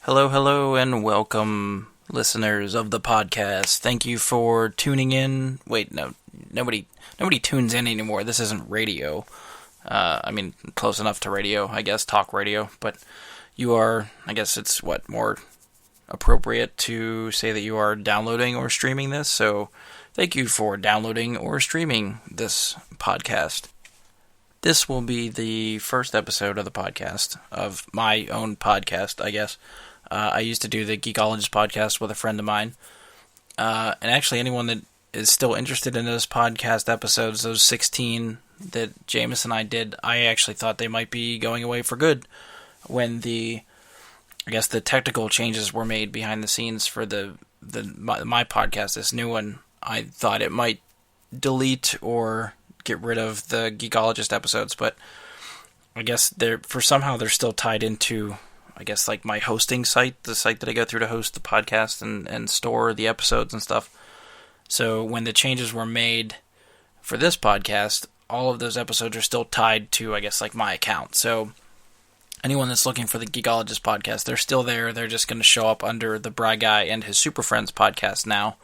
Hello, hello, and welcome, listeners of the podcast. Thank you for tuning in. Wait, no, nobody tunes in anymore. This isn't radio. Close enough to radio, I guess, talk radio. But you are, I guess it's more appropriate to say that you are downloading or streaming this. So, thank you for downloading or streaming this podcast. This will be the first episode of the podcast, of my own podcast, I guess. I used to do the Geekologist podcast with a friend of mine. And actually, anyone that is still interested in those podcast episodes, those 16 that Jameis and I did, I actually thought they might be going away for good when the technical changes were made behind the scenes for my podcast, this new one. I thought it might delete or get rid of the Geekologist episodes, but I guess they're still tied into, my hosting site, the site that I go through to host the podcast and store the episodes and stuff. So when the changes were made for this podcast, all of those episodes are still tied to, my account. So anyone that's looking for the Geekologist podcast, they're still there. They're just going to show up under the BryGuy and His Superfriends podcast now.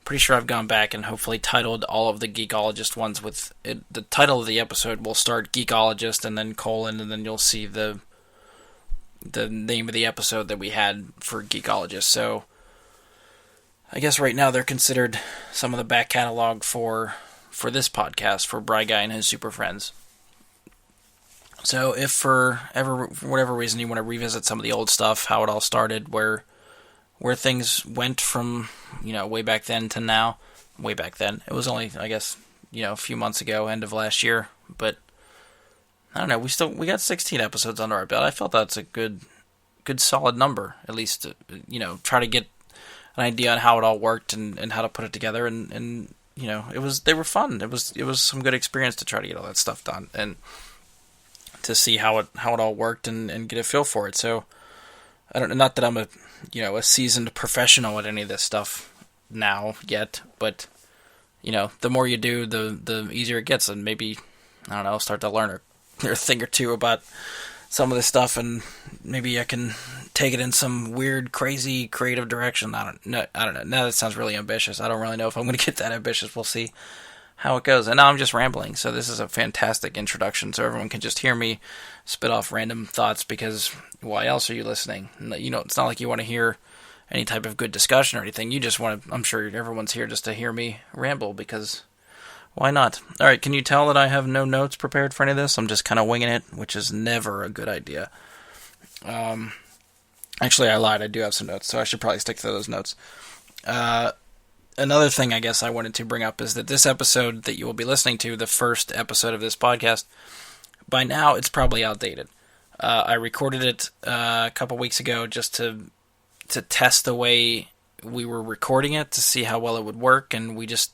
Pretty sure I've gone back and hopefully titled all of the Geekologist ones with it. The title of the episode will start Geekologist and then colon, and then you'll see the name of the episode that we had for Geekologist. So I guess right now they're considered some of the back catalog for this podcast, for BryGuy and His Superfriends. So if for whatever reason you want to revisit some of the old stuff, how it all started, where things went from, way back then to now. Way back then. It was only, a few months ago, end of last year. But, I don't know, we got 16 episodes under our belt. I felt that's a good solid number, at least, try to get an idea on how it all worked and how to put it together. And they were fun. It was some good experience to try to get all that stuff done. And to see how it all worked and get a feel for it. So, I don't know, not that I'm a seasoned professional at any of this stuff now yet, but, the more you do, the easier it gets, and maybe, I don't know, I'll start to learn a thing or two about some of this stuff, and maybe I can take it in some weird, crazy, creative direction. I don't know. Now that sounds really ambitious. I don't really know if I'm going to get that ambitious. We'll see how it goes. And now I'm just rambling, so this is a fantastic introduction, so everyone can just hear me spit off random thoughts, because why else are you listening? It's not like you want to hear any type of good discussion or anything. You just want to, I'm sure everyone's here just to hear me ramble, because why not? Alright, can you tell that I have no notes prepared for any of this? I'm just kind of winging it, which is never a good idea. Actually, I lied. I do have some notes, so I should probably stick to those notes. Another thing I guess I wanted to bring up is that this episode that you will be listening to, the first episode of this podcast, by now it's probably outdated. I recorded it a couple weeks ago just to test the way we were recording it, to see how well it would work, and we just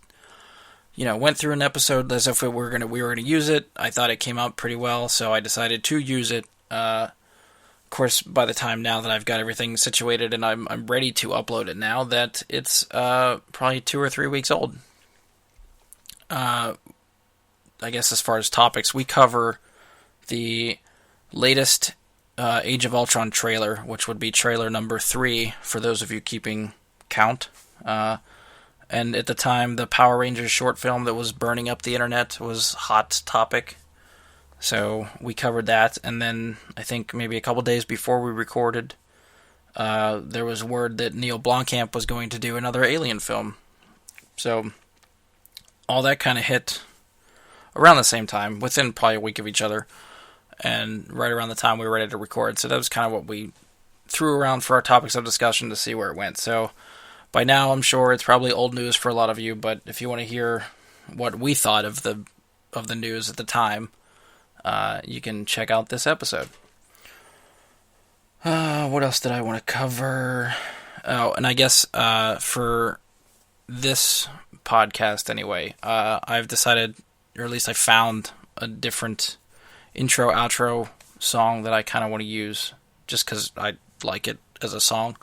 went through an episode as if we were gonna use it. I thought it came out pretty well, so I decided to use it. Of course, by the time now that I've got everything situated and I'm ready to upload it now, that it's probably 2 or 3 weeks old. I guess as far as topics, we cover the latest Age of Ultron trailer, which would be trailer number 3, for those of you keeping count. And at the time, the Power Rangers short film that was burning up the internet was hot topic. So we covered that, and then I think maybe a couple days before we recorded, there was word that Neil Blomkamp was going to do another Alien film. So all that kind of hit around the same time, within probably a week of each other, and right around the time we were ready to record. So that was kind of what we threw around for our topics of discussion to see where it went. So by now, I'm sure it's probably old news for a lot of you, but if you want to hear what we thought of the news at the time, you can check out this episode. What else did I want to cover? Oh, and I guess for this podcast anyway, I've decided, or at least I found a different intro, outro song that I kind of want to use, just because I like it as a song.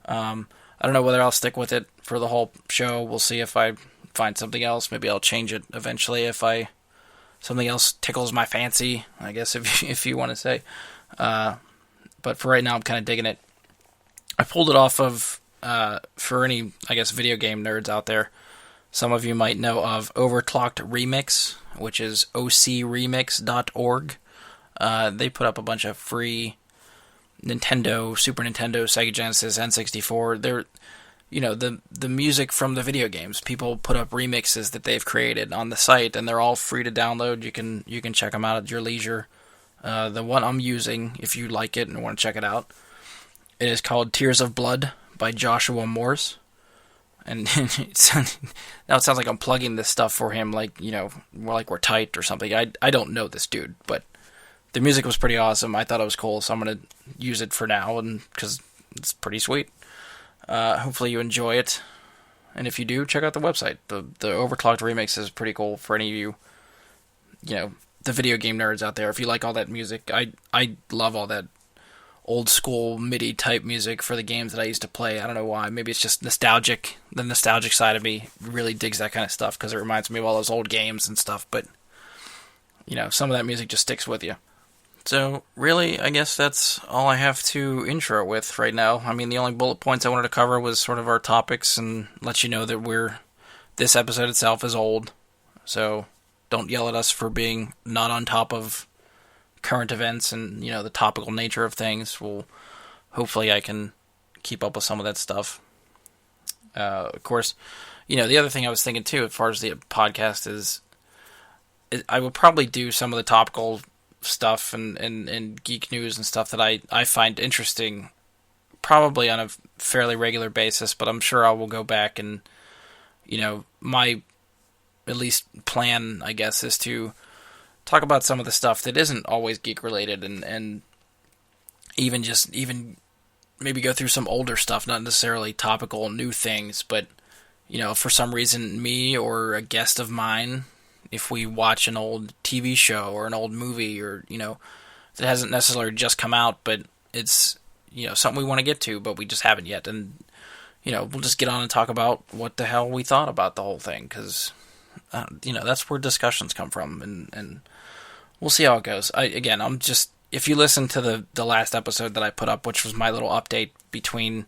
I don't know whether I'll stick with it for the whole show. We'll see if I find something else. Maybe I'll change it eventually if something else tickles my fancy, I guess, if you want to say. but for right now, I'm kind of digging it. I pulled it off of, for any, I guess, video game nerds out there, some of you might know of Overclocked Remix, which is ocremix.org. They put up a bunch of free Nintendo, Super Nintendo, Sega Genesis, N64. They're, the music from the video games. People put up remixes that they've created on the site, and they're all free to download. You can check them out at your leisure. The one I'm using, if you like it and want to check it out, it is called Tears of Blood by Joshua Morse. And now it sounds like I'm plugging this stuff for him, like we're tight or something. I don't know this dude, but the music was pretty awesome. I thought it was cool, so I'm gonna use it for now, and because it's pretty sweet. Hopefully you enjoy it, and if you do, check out the website. The Overclocked Remix is pretty cool for any of you, the video game nerds out there. If you like all that music, I love all that old school MIDI type music for the games that I used to play. I don't know why. Maybe it's just nostalgic. The nostalgic side of me really digs that kind of stuff because it reminds me of all those old games and stuff. But some of that music just sticks with you. So really, I guess that's all I have to intro with right now. I mean, the only bullet points I wanted to cover was sort of our topics and let you know that this episode itself is old. So don't yell at us for being not on top of current events and the topical nature of things. Hopefully I can keep up with some of that stuff. Of course, the other thing I was thinking too, as far as the podcast is I will probably do some of the topical stuff and geek news and stuff that I find interesting, probably on a fairly regular basis. But I'm sure I will go back and my at least plan, I guess, is to talk about some of the stuff that isn't always geek related, and even maybe go through some older stuff, not necessarily topical new things, but for some reason me or a guest of mine, if we watch an old TV show or an old movie or that hasn't necessarily just come out, but it's something we want to get to, but we just haven't yet, and we'll just get on and talk about what the hell we thought about the whole thing, because that's where discussions come from, and we'll see how it goes. If you listen to the last episode that I put up, which was my little update between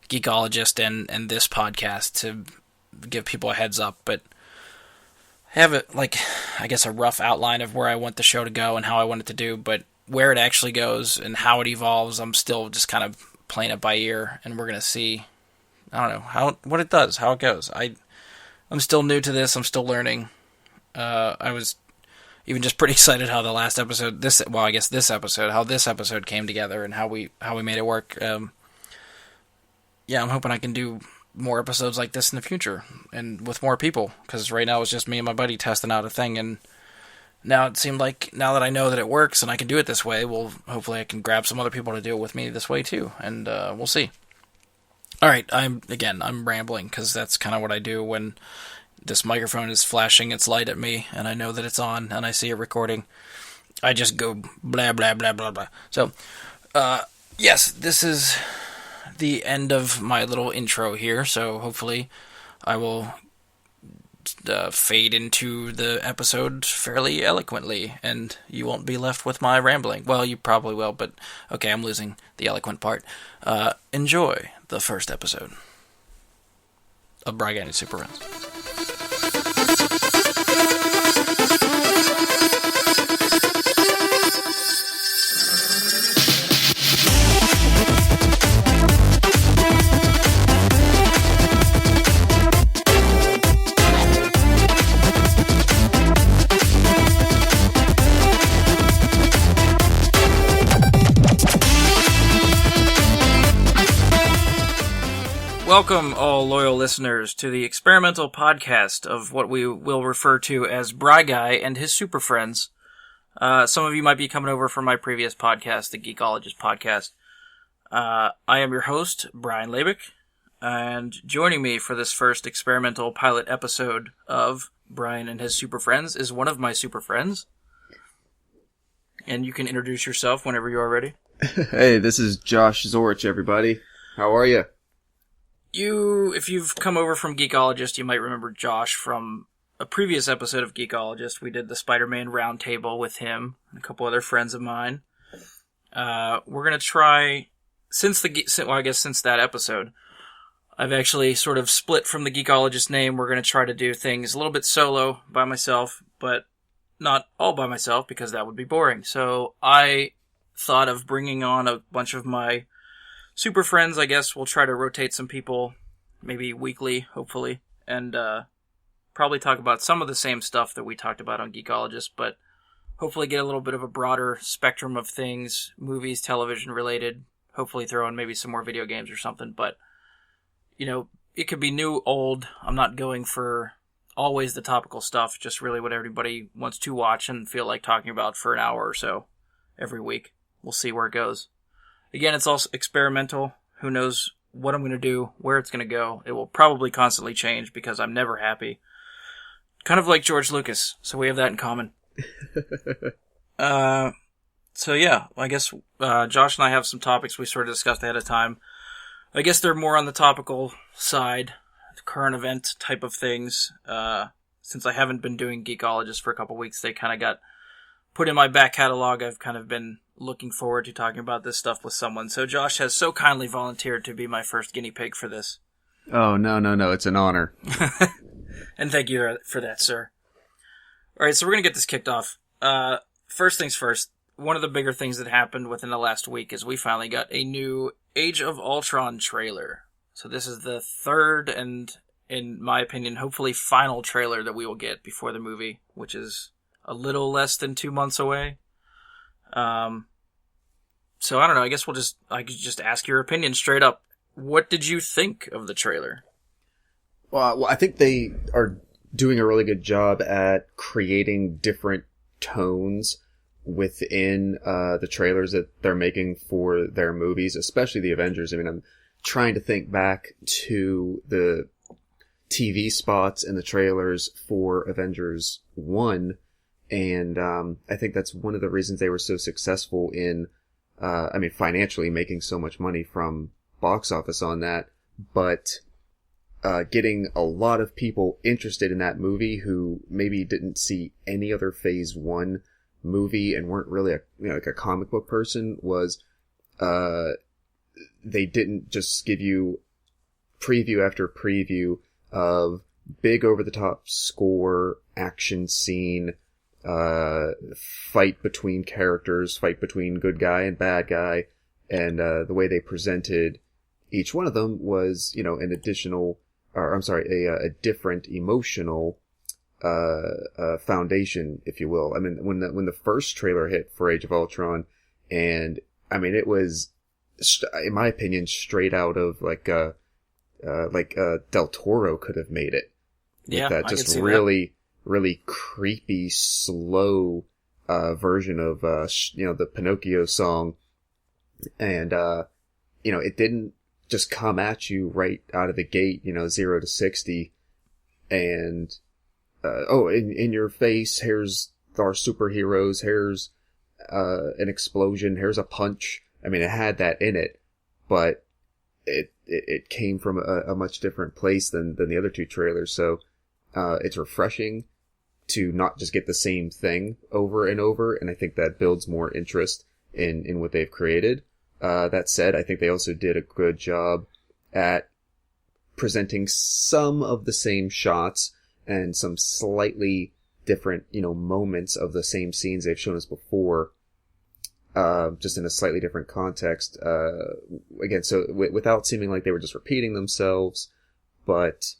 Geekologist and this podcast, to give people a heads up, but have it, I guess, a rough outline of where I want the show to go and how I want it to do, but where it actually goes and how it evolves, I'm still just kind of playing it by ear, and we're going to see, I don't know, what it does, how it goes. I'm still new to this, I'm still learning. I was even just pretty excited how the last episode, this episode came together and how we made it work. I'm hoping I can do more episodes like this in the future and with more people, because right now it's just me and my buddy testing out a thing, and now it seemed like, now that I know that it works and I can do it this way, well, hopefully I can grab some other people to do it with me this way too, and we'll see. Alright, I'm rambling, because that's kind of what I do when this microphone is flashing its light at me, and I know that it's on, and I see it recording. I just go blah, blah, blah, blah, blah. So, yes, this is the end of my little intro here, so hopefully I will fade into the episode fairly eloquently, and you won't be left with my rambling. Well, you probably will, but okay, I'm losing the eloquent part. Enjoy the first episode of BryGuy His Superfriends. Welcome, all loyal listeners, to the experimental podcast of what we will refer to as BryGuy and His Superfriends. Some of you might be coming over from my previous podcast, the Geekologist podcast. I am your host, Brian Labick, and joining me for this first experimental pilot episode of Brian and His Superfriends is one of my super friends. And you can introduce yourself whenever you are ready. Hey, this is Josh Zorich, everybody. How are you? If you've come over from Geekologist, you might remember Josh from a previous episode of Geekologist. We did the Spider-Man roundtable with him and a couple other friends of mine. We're gonna try since that episode, I've actually sort of split from the Geekologist name. We're gonna try to do things a little bit solo by myself, but not all by myself because that would be boring. So I thought of bringing on a bunch of my super friends. I guess we'll try to rotate some people, maybe weekly, hopefully, and probably talk about some of the same stuff that we talked about on Geekologist, but hopefully get a little bit of a broader spectrum of things, movies, television related, hopefully throw in maybe some more video games or something, but, you know, it could be new, old. I'm not going for always the topical stuff, just really what everybody wants to watch and feel like talking about for an hour or so every week. We'll see where it goes. Again, it's also experimental. Who knows what I'm going to do, where it's going to go. It will probably constantly change because I'm never happy. Kind of like George Lucas, so we have that in common. So yeah, I guess Josh and I have some topics we sort of discussed ahead of time. I guess they're more on the topical side, current event type of things. Since I haven't been doing Geekologist for a couple weeks, they kind of got put in my back catalog. I've kind of been looking forward to talking about this stuff with someone. So Josh has so kindly volunteered to be my first guinea pig for this. Oh, no. It's an honor. And thank you for that, sir. All right, so we're going to get this kicked off. First things first, one of the bigger things that happened within the last week is we finally got a new Age of Ultron trailer. So this is the third and, in my opinion, hopefully final trailer that we will get before the movie, which is a little less than 2 months away. So I don't know, I guess I could just ask your opinion straight up. What did you think of the trailer? Well, I think they are doing a really good job at creating different tones within the trailers that they're making for their movies, especially the Avengers. I mean, I'm trying to think back to the TV spots and the trailers for Avengers 1, and I think that's one of the reasons they were so successful in, financially making so much money from box office on that, but getting a lot of people interested in that movie who maybe didn't see any other Phase 1 movie and weren't really like a comic book person was they didn't just give you preview after preview of big over-the-top score, action scene, fight between characters, fight between good guy and bad guy, and the way they presented each one of them was, an additional, a different emotional foundation, if you will. I mean, when the first trailer hit for Age of Ultron, and I mean, it was, in my opinion, straight out of like Del Toro could have made it. Yeah, that just really creepy, slow version of the Pinocchio song, and it didn't just come at you right out of the gate, 0 to 60, and in your face, here's our superheroes, here's an explosion, here's a punch. I mean, it had that in it, but it came from a much different place than the other two trailers, so it's refreshing to not just get the same thing over and over, and I think that builds more interest in what they've created. That said, I think they also did a good job at presenting some of the same shots and some slightly different, moments of the same scenes they've shown us before, just in a slightly different context. Again, so without seeming like they were just repeating themselves, but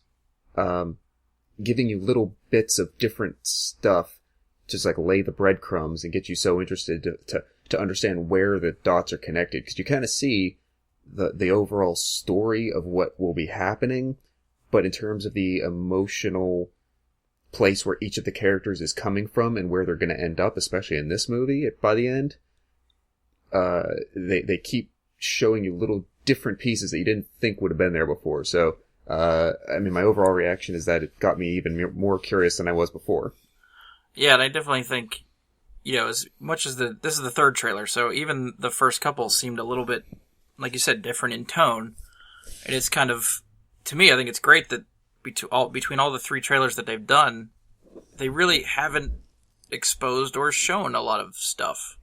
giving you little bits of different stuff, just like lay the breadcrumbs and get you so interested to understand where the dots are connected, because you kind of see the overall story of what will be happening, but in terms of the emotional place where each of the characters is coming from and where they're going to end up, especially in this movie by the end, they keep showing you little different pieces that you didn't think would have been there before. So, my overall reaction is that it got me even more curious than I was before. Yeah, and I definitely think, as much as this is the third trailer, so even the first couple seemed a little bit, like you said, different in tone. And it's kind of, to me, I think it's great that between all the three trailers that they've done, they really haven't exposed or shown a lot of stuff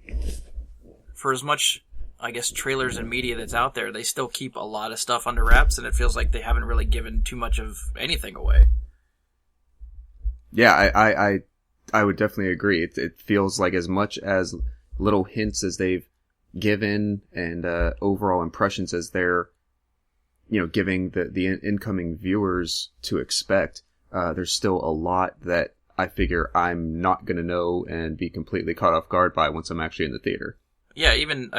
for as much, I guess, trailers and media that's out there, they still keep a lot of stuff under wraps, and it feels like they haven't really given too much of anything away. Yeah, I would definitely agree. It feels like as much as little hints as they've given and overall impressions as they're, giving the incoming viewers to expect, there's still a lot that I figure I'm not going to know and be completely caught off guard by once I'm actually in the theater. Yeah, even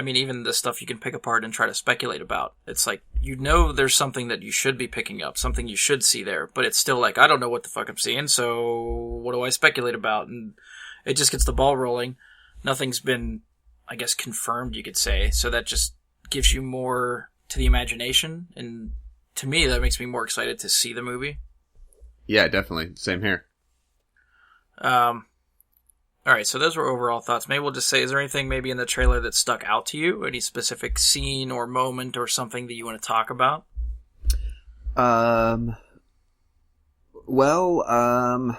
the stuff you can pick apart and try to speculate about. It's like, there's something that you should be picking up, something you should see there, but it's still like, I don't know what the fuck I'm seeing, so what do I speculate about? And it just gets the ball rolling. Nothing's been, I guess, confirmed, you could say, so that just gives you more to the imagination, and to me, that makes me more excited to see the movie. Yeah, definitely. Same here. Alright, so those were overall thoughts. Maybe we'll just say, is there anything maybe in the trailer that stuck out to you? Any specific scene or moment or something that you want to talk about? Well, I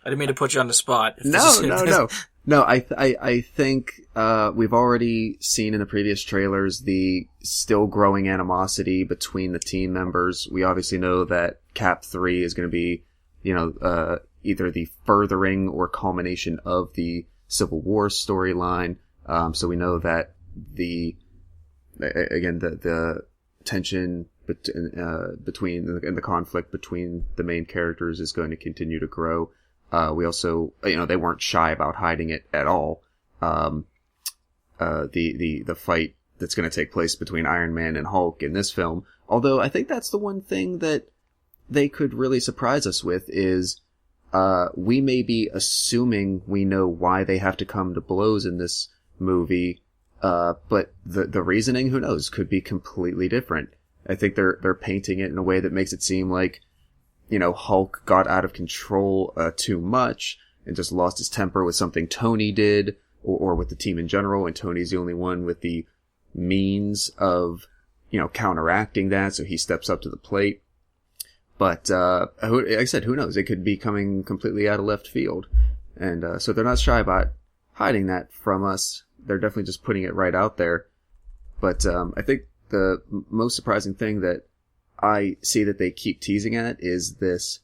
didn't mean to put you on the spot. No, I think, we've already seen in the previous trailers the still growing animosity between the team members. We obviously know that Cap 3 is going to be, either the furthering or culmination of the Civil War storyline. So we know that the tension between and the conflict between the main characters is going to continue to grow. We also, they weren't shy about hiding it at all. The fight that's going to take place between Iron Man and Hulk in this film. Although I think that's the one thing that they could really surprise us with is, we may be assuming we know why they have to come to blows in this movie, but the reasoning, who knows, could be completely different. I think they're painting it in a way that makes it seem like, Hulk got out of control too much and just lost his temper with something Tony did or with the team in general, and Tony's the only one with the means of, counteracting that, so he steps up to the plate. But, like I said, who knows? It could be coming completely out of left field. And, so they're not shy about hiding that from us. They're definitely just putting it right out there. But, I think the most surprising thing that I see that they keep teasing at is this,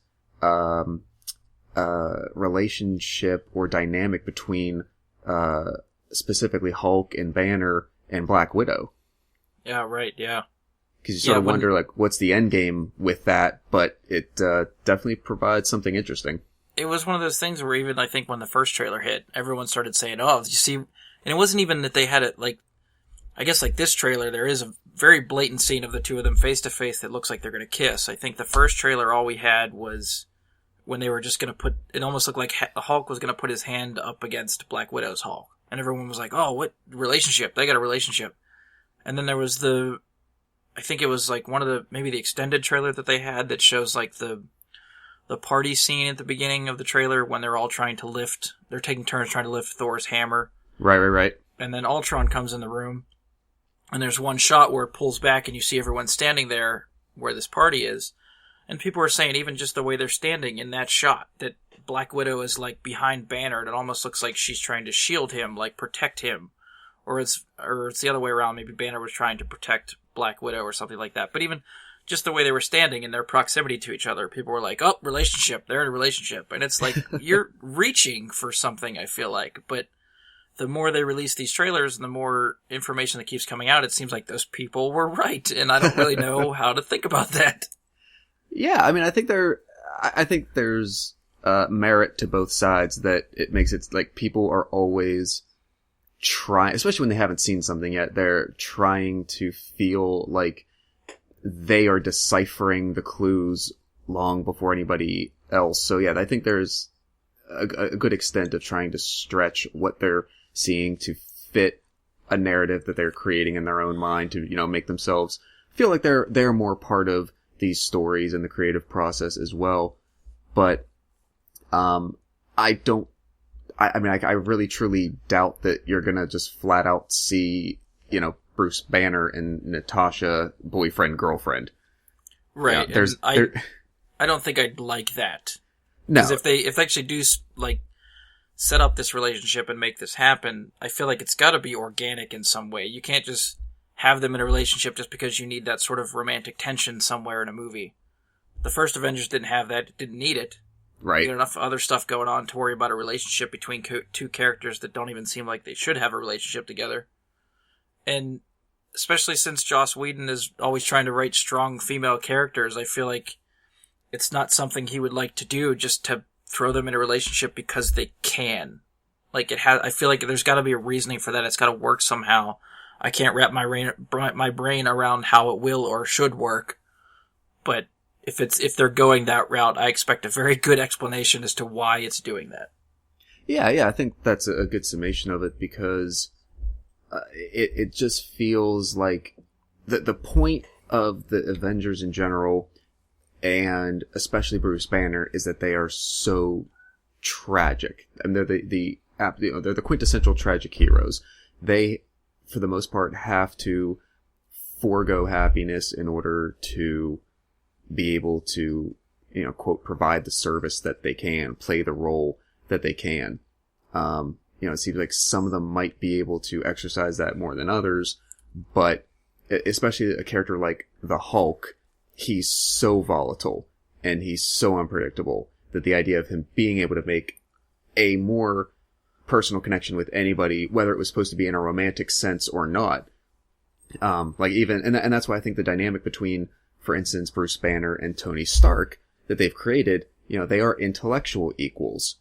relationship or dynamic between, specifically Hulk and Banner and Black Widow. Yeah, right, yeah. Because you sort of wonder, like, what's the end game with that, but it definitely provides something interesting. It was one of those things where even, I think, when the first trailer hit, everyone started saying, oh, you see... And it wasn't even that they had it, like... I guess, like, this trailer, there is a very blatant scene of the two of them face-to-face that looks like they're going to kiss. I think the first trailer, all we had was when they were just going to put... It almost looked like Hulk was going to put his hand up against Black Widow's Hulk. And everyone was like, oh, what relationship? They got a relationship. And then there was I think it was like maybe the extended trailer that they had that shows like the party scene at the beginning of the trailer when they're all they're taking turns trying to lift Thor's hammer. Right. And then Ultron comes in the room, and there's one shot where it pulls back and you see everyone standing there where this party is. And people were saying even just the way they're standing in that shot, that Black Widow is like behind Banner, and it almost looks like she's trying to shield him, like protect him. Or it's the other way around, maybe Banner was trying to protect Black Widow or something like that. But even just the way they were standing and their proximity to each other, people were like, oh, relationship, they're in a relationship. And it's like, you're reaching for something, I feel like. But the more they release these trailers and the more information that keeps coming out, it seems like those people were right. And I don't really know how to think about that. Yeah, I mean, I think there's merit to both sides, that it makes it like people are always trying, especially when they haven't seen something yet, they're trying to feel like they are deciphering the clues long before anybody else. So yeah, I think there's a good extent of trying to stretch what they're seeing to fit a narrative that they're creating in their own mind to, make themselves feel like they're more part of these stories and the creative process as well. But, I really truly doubt that you're gonna just flat out see, Bruce Banner and Natasha boyfriend, girlfriend. Right. I don't think I'd like that. No. Because if they actually do, like, set up this relationship and make this happen, I feel like it's got to be organic in some way. You can't just have them in a relationship just because you need that sort of romantic tension somewhere in a movie. The first Avengers didn't have that, it didn't need it. Right. You had enough other stuff going on to worry about a relationship between two characters that don't even seem like they should have a relationship together. And especially since Joss Whedon is always trying to write strong female characters, I feel like it's not something he would like to do just to throw them in a relationship because they can. Like, I feel like there's got to be a reasoning for that. It's got to work somehow. I can't wrap my brain around how it will or should work. But if they're going that route, I expect a very good explanation as to why it's doing that. Yeah, I think that's a good summation of it, because it just feels like the point of the Avengers in general, and especially Bruce Banner, is that they are so tragic. And they're they're the quintessential tragic heroes. They, for the most part, have to forego happiness in order to be able to, quote, provide the service that they can, play the role that they can. It seems like some of them might be able to exercise that more than others, but especially a character like the Hulk, he's so volatile and he's so unpredictable that the idea of him being able to make a more personal connection with anybody, whether it was supposed to be in a romantic sense or not, and that's why I think the dynamic between, for instance, Bruce Banner and Tony Stark that they've created, they are intellectual equals.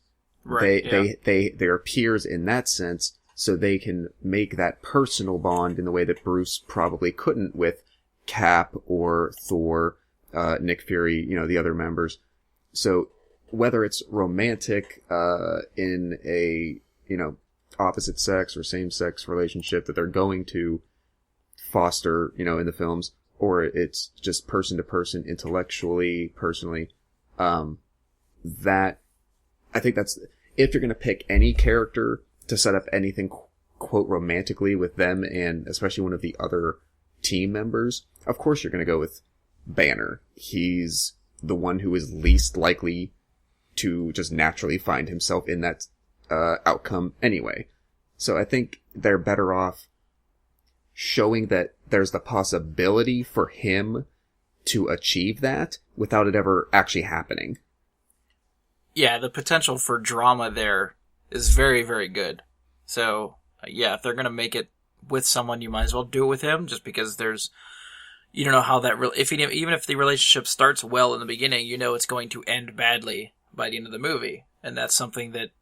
Right. They are peers in that sense, so they can make that personal bond in the way that Bruce probably couldn't with Cap or Thor, Nick Fury, the other members. So whether it's romantic in a opposite sex or same sex relationship that they're going to foster, in the films, or it's just person to person, intellectually, personally, that I think that's, if you're going to pick any character to set up anything, quote, romantically with them, and especially one of the other team members, of course you're going to go with Banner. He's the one who is least likely to just naturally find himself in that outcome anyway. So I think they're better off showing that there's the possibility for him to achieve that without it ever actually happening. Yeah, the potential for drama there is very, very good. So, yeah, if they're going to make it with someone, you might as well do it with him, just because you don't know how that, even if the relationship starts well in the beginning, it's going to end badly by the end of the movie. And that's something that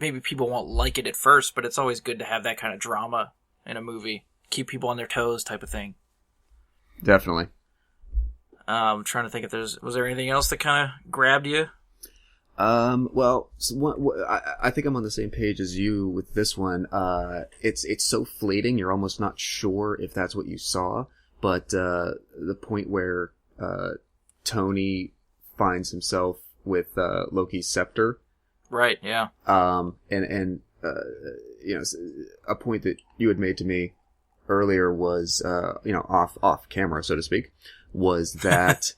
maybe people won't like it at first, but it's always good to have that kind of drama in a movie. Keep people on their toes type of thing. Definitely. I'm trying to think if was there anything else that kind of grabbed you? Well, I think I'm on the same page as you with this one. It's so fleeting, you're almost not sure if that's what you saw, but, the point where, Tony finds himself with, Loki's scepter. Right, yeah. A point that you had made to me earlier was, off camera, so to speak, was that,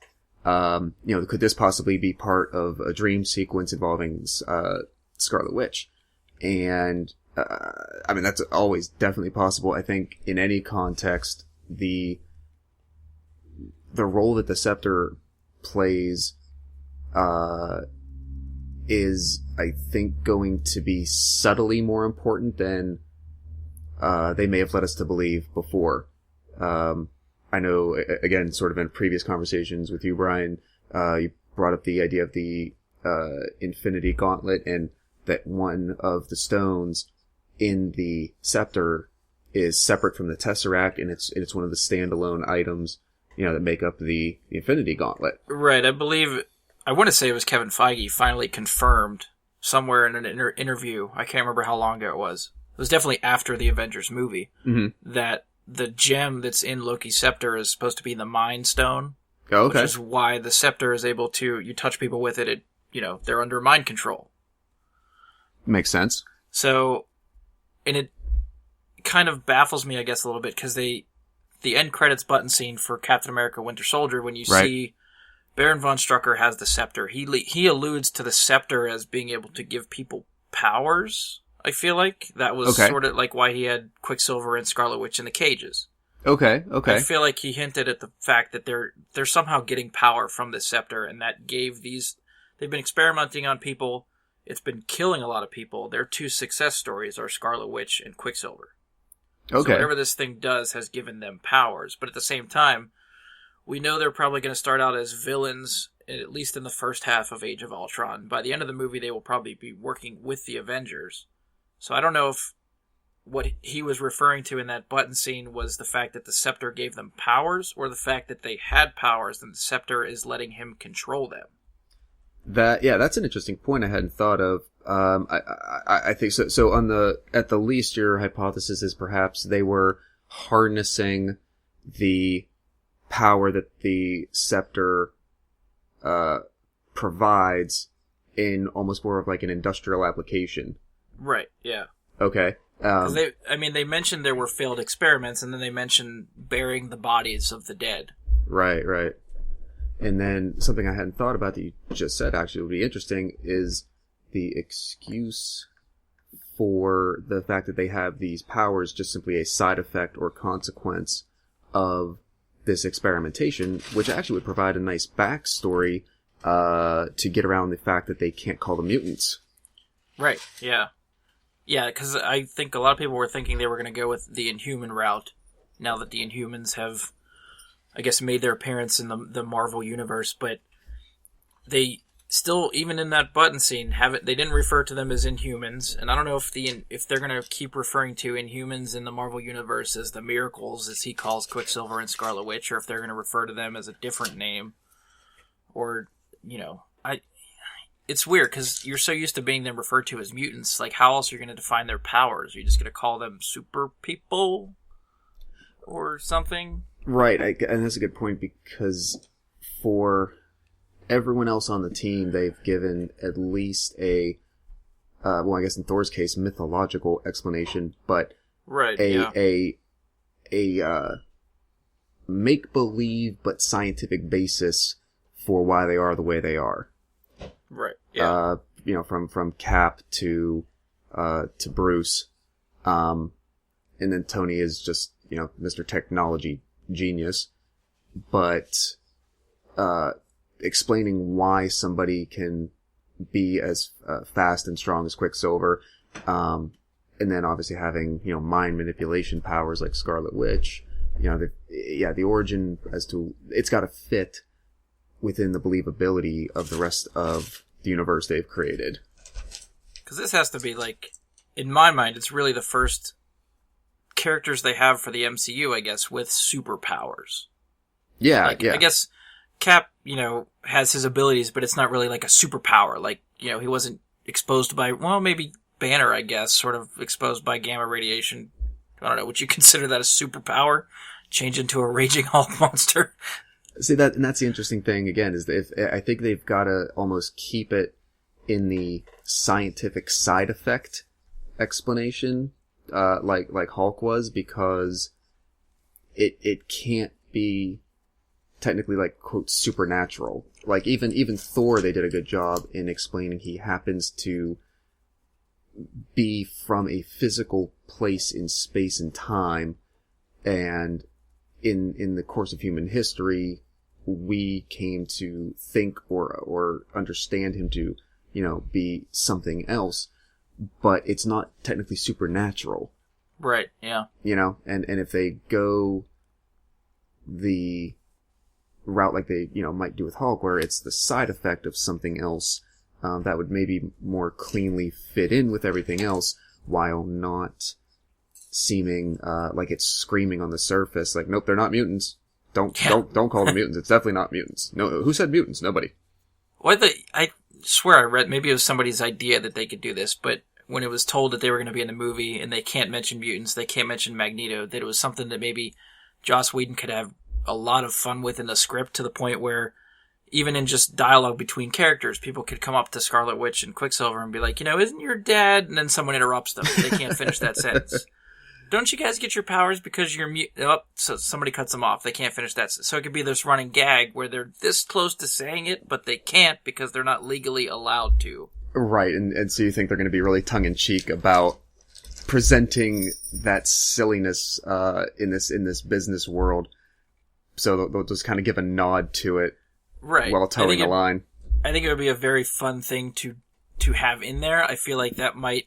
could this possibly be part of a dream sequence involving Scarlet Witch? And that's always definitely possible. I think in any context, the role that the scepter plays is, I think, going to be subtly more important than they may have led us to believe before. I know, again, sort of in previous conversations with you, Brian, you brought up the idea of the Infinity Gauntlet, and that one of the stones in the scepter is separate from the Tesseract, and it's one of the standalone items, that make up the Infinity Gauntlet. Right, I want to say it was Kevin Feige finally confirmed somewhere in an interview, I can't remember how long ago it was definitely after the Avengers movie, that the gem that's in Loki's scepter is supposed to be the Mind Stone. Oh, okay. Which is why the scepter is able to, you touch people with it, they're under mind control. Makes sense. So, and it kind of baffles me, I guess, a little bit, because the end credits button scene for Captain America Winter Soldier, when you see Baron von Strucker has the scepter, he alludes to the scepter as being able to give people powers, I feel like. That was sort of like why he had Quicksilver and Scarlet Witch in the cages. Okay. I feel like he hinted at the fact that they're somehow getting power from the scepter, and that gave these... They've been experimenting on people. It's been killing a lot of people. Their two success stories are Scarlet Witch and Quicksilver. Okay. So whatever this thing does has given them powers. But at the same time, we know they're probably going to start out as villains, at least in the first half of Age of Ultron. By the end of the movie, they will probably be working with the Avengers. So I don't know if what he was referring to in that button scene was the fact that the scepter gave them powers, or the fact that they had powers and the scepter is letting him control them. That's an interesting point I hadn't thought of. I think so. So at the least, your hypothesis is perhaps they were harnessing the power that the scepter provides in almost more of like an industrial application. Right. Yeah. Okay. They mentioned there were failed experiments, and then they mentioned burying the bodies of the dead. Right. And then something I hadn't thought about that you just said actually would be interesting is the excuse for the fact that they have these powers just simply a side effect or consequence of this experimentation, which actually would provide a nice backstory to get around the fact that they can't call them mutants. Right, yeah. Yeah, because I think a lot of people were thinking they were going to go with the Inhuman route, now that the Inhumans have, I guess, made their appearance in the Marvel Universe, but they still, even in that button scene, they didn't refer to them as Inhumans, and I don't know if they're going to keep referring to Inhumans in the Marvel Universe as the Miracles, as he calls Quicksilver and Scarlet Witch, or if they're going to refer to them as a different name, or, it's weird, because you're so used to being them referred to as mutants, like, how else are you going to define their powers? Are you just going to call them super people? Or something? Right, and that's a good point, because for everyone else on the team, they've given at least I guess in Thor's case, mythological explanation, but a make-believe but scientific basis for why they are the way they are. Right, yeah. From Cap to Bruce, and then Tony is just, Mr. Technology Genius, but explaining why somebody can be as fast and strong as Quicksilver, and then obviously having mind manipulation powers like Scarlet Witch. The origin as to it's got to fit within the believability of the rest of the universe they've created. Because this has to be in my mind, it's really the first characters they have for the MCU, I guess, with superpowers. Yeah, I guess Cap, has his abilities, but it's not really like a superpower. He wasn't exposed by, maybe Banner, I guess, sort of exposed by gamma radiation. I don't know, would you consider that a superpower? Change into a raging Hulk monster? See, that's the interesting thing, again, is that I think they've got to almost keep it in the scientific side effect explanation, like Hulk was, because it can't be technically quote supernatural. Even Thor, they did a good job in explaining he happens to be from a physical place in space and time, and in the course of human history, we came to think or understand him to, be something else, but it's not technically supernatural. Right, yeah. And if they go the route like they, might do with Hulk, where it's the side effect of something else, that would maybe more cleanly fit in with everything else, while not seeming like it's screaming on the surface, nope, they're not mutants. Don't call them mutants. It's definitely not mutants. No, who said mutants? Nobody. I swear I read, maybe it was somebody's idea that they could do this, but when it was told that they were going to be in the movie and they can't mention mutants, they can't mention Magneto, that it was something that maybe Joss Whedon could have a lot of fun with in the script, to the point where even in just dialogue between characters, people could come up to Scarlet Witch and Quicksilver and be like, isn't your dad? And then someone interrupts them. They can't finish that sentence. Don't you guys get your powers because you're so somebody cuts them off. They can't finish that. So it could be this running gag where they're this close to saying it, but they can't because they're not legally allowed to. Right, and so you think they're going to be really tongue-in-cheek about presenting that silliness in this business world. So they'll just kind of give a nod to it, right? While towing the line. I think it would be a very fun thing to have in there. I feel like that might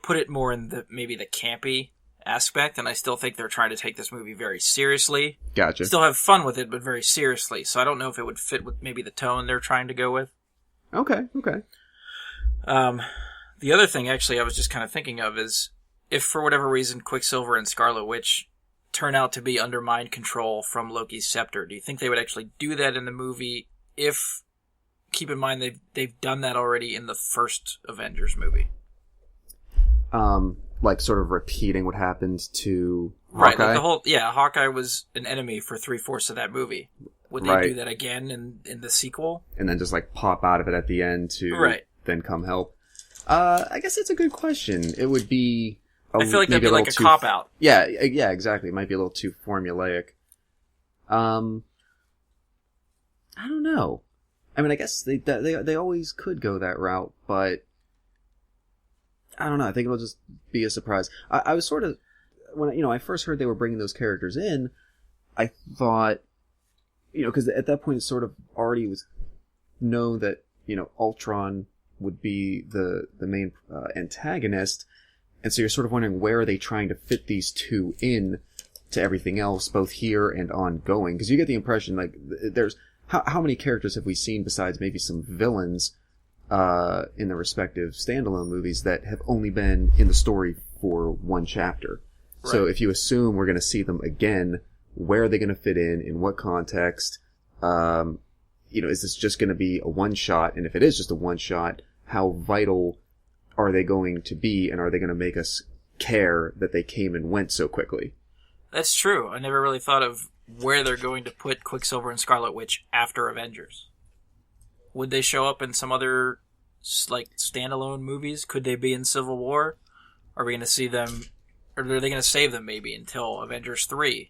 put it more in maybe the campy aspect, and I still think they're trying to take this movie very seriously. Gotcha. Still have fun with it, but very seriously. So I don't know if it would fit with maybe the tone they're trying to go with. Okay. The other thing, actually, I was just kind of thinking of is if for whatever reason Quicksilver and Scarlet Witch turn out to be under mind control from Loki's scepter, do you think they would actually do that in the movie? If, keep in mind, they've done that already in the first Avengers movie. Like sort of repeating what happened to Right, Hawkeye? like Hawkeye was an enemy for 3/4 of that movie. Would they do that again in the sequel? And then just like pop out of it at the end to then come help? I guess it's a good question. It would be... I feel like that'd be like a cop-out. Yeah, exactly. It might be a little too formulaic. I don't know. I mean, I guess they always could go that route, but I don't know. I think it'll just be a surprise. I was sort of... When I first heard they were bringing those characters in, I thought... because at that point it sort of already was known that, Ultron would be the main antagonist, and so you're sort of wondering where are they trying to fit these two in to everything else, both here and ongoing, because you get the impression, like, there's... How many characters have we seen besides maybe some villains in the respective standalone movies that have only been in the story for one chapter? Right. So if you assume we're going to see them again, where are they going to fit in what context? Is this just going to be a one-shot? And if it is just a one-shot, how vital are they going to be? And are they going to make us care that they came and went so quickly? That's true. I never really thought of where they're going to put Quicksilver and Scarlet Witch after Avengers. Would they show up in some other, like, standalone movies? Could they be in Civil War? Are we going to see them, or are they going to save them maybe until Avengers 3?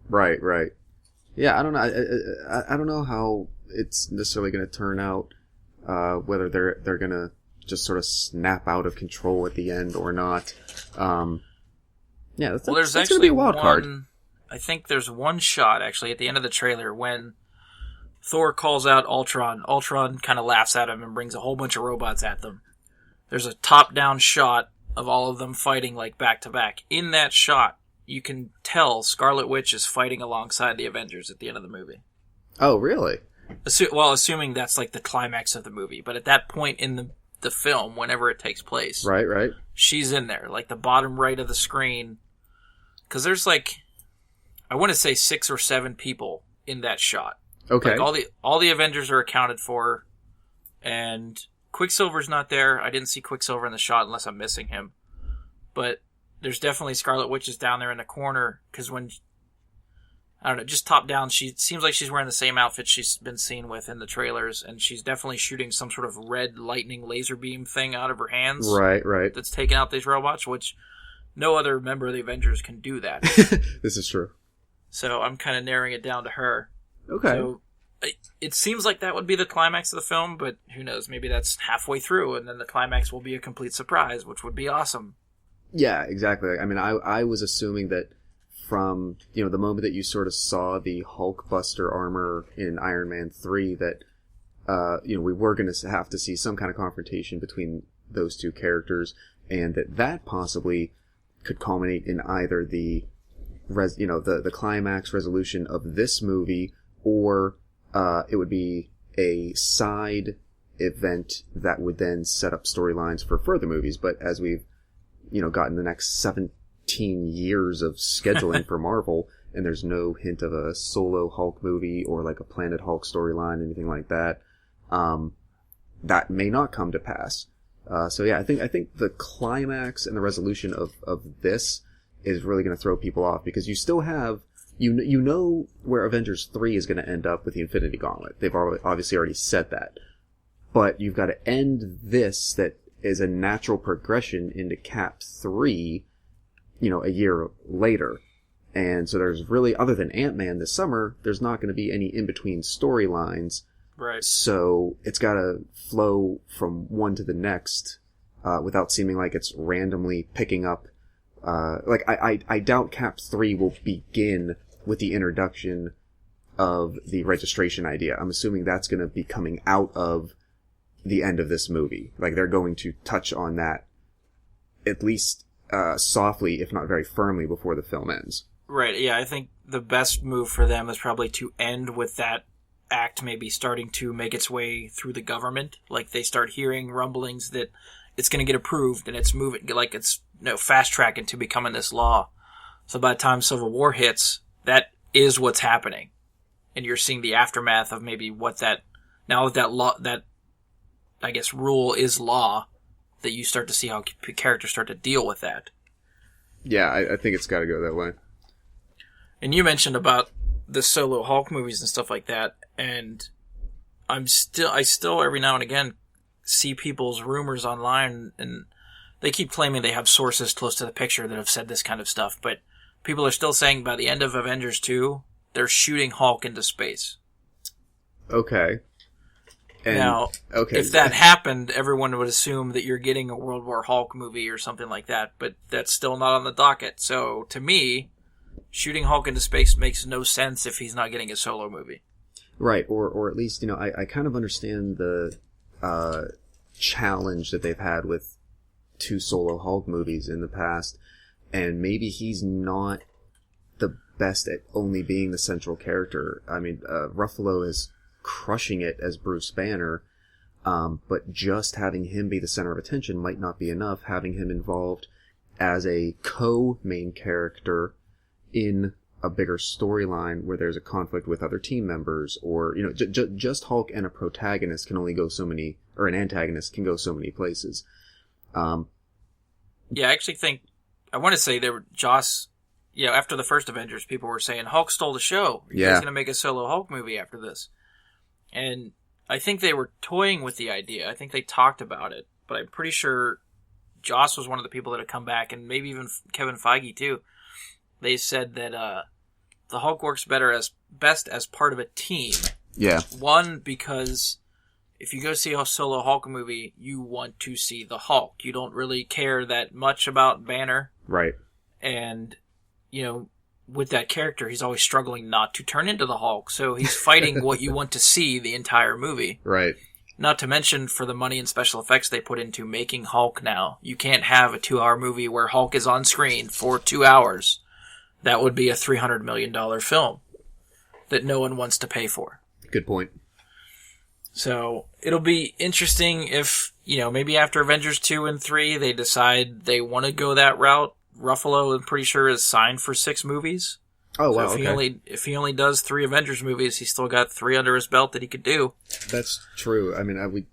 Right. Yeah, I don't know. I don't know how it's necessarily going to turn out, whether they're going to just sort of snap out of control at the end or not. That's going to be a wild card. I think there's one shot, actually, at the end of the trailer when Thor calls out Ultron. Ultron kind of laughs at him and brings a whole bunch of robots at them. There's a top-down shot of all of them fighting, like, back-to-back. In that shot, you can tell Scarlet Witch is fighting alongside the Avengers at the end of the movie. Oh, really? Assuming that's, like, the climax of the movie. But at that point in the film, whenever it takes place... Right. She's in there, like, the bottom right of the screen. Because there's, like... I want to say 6 or 7 people in that shot. Okay. Like all the Avengers are accounted for, and Quicksilver's not there. I didn't see Quicksilver in the shot unless I'm missing him. But there's definitely Scarlet Witch is down there in the corner, because when, I don't know, just top down, she seems like she's wearing the same outfit she's been seen with in the trailers, and she's definitely shooting some sort of red lightning laser beam thing out of her hands. Right. That's taking out these robots, which no other member of the Avengers can do that. This is true. So I'm kind of narrowing it down to her. Okay. So it seems like that would be the climax of the film, but who knows? Maybe that's halfway through, and then the climax will be a complete surprise, which would be awesome. Yeah, exactly. I mean, I was assuming that from, the moment that you sort of saw the Hulkbuster armor in Iron Man 3 that, we were going to have to see some kind of confrontation between those two characters, and that possibly could culminate in either the climax resolution of this movie, or it would be a side event that would then set up storylines for further movies. But as we've, gotten the next 17 years of scheduling for Marvel, and there's no hint of a solo Hulk movie or like a Planet Hulk storyline, anything like that, that may not come to pass. So yeah, I think the climax and the resolution of this is really going to throw people off, because you still have, you know where Avengers 3 is going to end up with the Infinity Gauntlet. They've obviously already said that. But you've got to end this, that is a natural progression into Cap 3, a year later. And so there's really, other than Ant-Man this summer, there's not going to be any in-between storylines Right. So it's got to flow from one to the next without seeming like it's randomly picking up. I doubt Cap 3 will begin with the introduction of the registration idea. I'm assuming that's going to be coming out of the end of this movie. Like, they're going to touch on that at least softly, if not very firmly, before the film ends. Right, yeah, I think the best move for them is probably to end with that act maybe starting to make its way through the government. Like, they start hearing rumblings that it's going to get approved, and it's moving, like, it's fast-tracking to becoming this law. So by the time Civil War hits, that is what's happening. And you're seeing the aftermath of maybe what that, now that law, that, I guess, rule is law, that you start to see how characters start to deal with that. Yeah, I think it's got to go that way. And you mentioned about the solo Hulk movies and stuff like that, and I still every now and again see people's rumors online, and they keep claiming they have sources close to the picture that have said this kind of stuff, but people are still saying by the end of Avengers 2, they're shooting Hulk into space. Okay. And, now, if that happened, everyone would assume that you're getting a World War Hulk movie or something like that, but that's still not on the docket. So, to me, shooting Hulk into space makes no sense if he's not getting a solo movie. Right, or at least, I kind of understand the challenge that they've had with 2 solo Hulk movies in the past, and maybe he's not the best at only being the central character. I mean, Ruffalo is crushing it as Bruce Banner, but just having him be the center of attention might not be enough. Having him involved as a co-main character in a bigger storyline where there's a conflict with other team members, or just Hulk and a protagonist can only go so many, or an antagonist can go so many places. Yeah, I actually think I want to say there were after the first Avengers, people were saying Hulk stole the show. He's going to make a solo Hulk movie after this. And I think they were toying with the idea. I think they talked about it, but I'm pretty sure Joss was one of the people that had come back, and maybe even Kevin Feige too. They said that the Hulk works best as part of a team. Yeah. One, because if you go see a solo Hulk movie, you want to see the Hulk. You don't really care that much about Banner. Right. And, with that character, he's always struggling not to turn into the Hulk. So he's fighting what you want to see the entire movie. Right. Not to mention, for the money and special effects they put into making Hulk now, you can't have a 2-hour movie where Hulk is on screen for 2 hours. That would be a $300 million film that no one wants to pay for. Good point. So it'll be interesting if, maybe after Avengers 2 and 3, they decide they want to go that route. Ruffalo, I'm pretty sure, is signed for 6 movies. Oh, wow, so if he only does 3 Avengers movies, he's still got 3 under his belt that he could do. That's true. I mean, we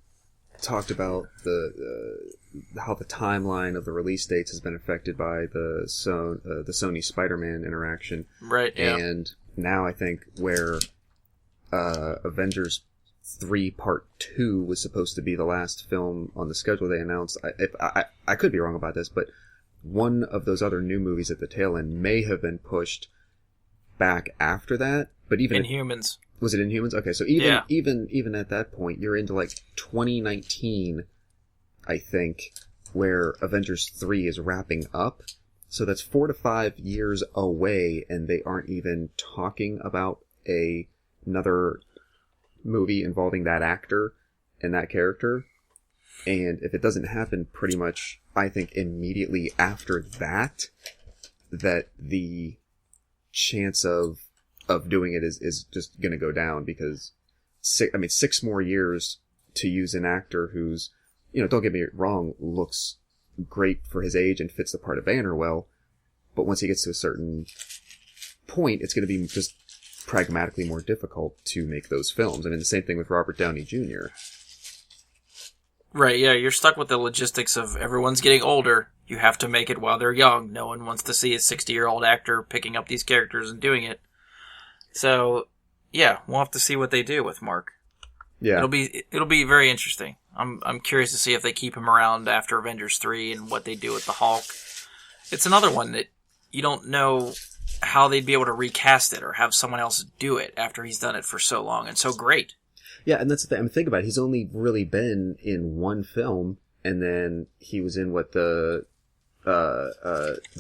talked about how the timeline of the release dates has been affected by the Sony Spider-Man interaction. Right, yeah. And now I think where Avengers 3 Part 2 was supposed to be the last film on the schedule they announced, I could be wrong about this, but one of those other new movies at the tail end may have been pushed back after that. But even Inhumans. Was it Inhumans? Okay, so even at that point, you're into like 2019, I think, where Avengers 3 is wrapping up. So that's 4 to 5 years away, and they aren't even talking about another movie involving that actor and that character. And if it doesn't happen pretty much, I think, immediately after that the chance of doing it is just going to go down, because 6 more years to use an actor who's, don't get me wrong, looks great for his age and fits the part of Banner well, but once he gets to a certain point, it's going to be just pragmatically more difficult to make those films. I mean, the same thing with Robert Downey Jr. Right, yeah, you're stuck with the logistics of everyone's getting older. You have to make it while they're young. No one wants to see a 60-year-old actor picking up these characters and doing it. So, yeah, we'll have to see what they do with Mark. Yeah. It'll be very interesting. I'm curious to see if they keep him around after Avengers 3 and what they do with the Hulk. It's another one that you don't know how they'd be able to recast it or have someone else do it after he's done it for so long and so great. Yeah, and that's the thing. I mean, think about it. He's only really been in one film, and then he was in the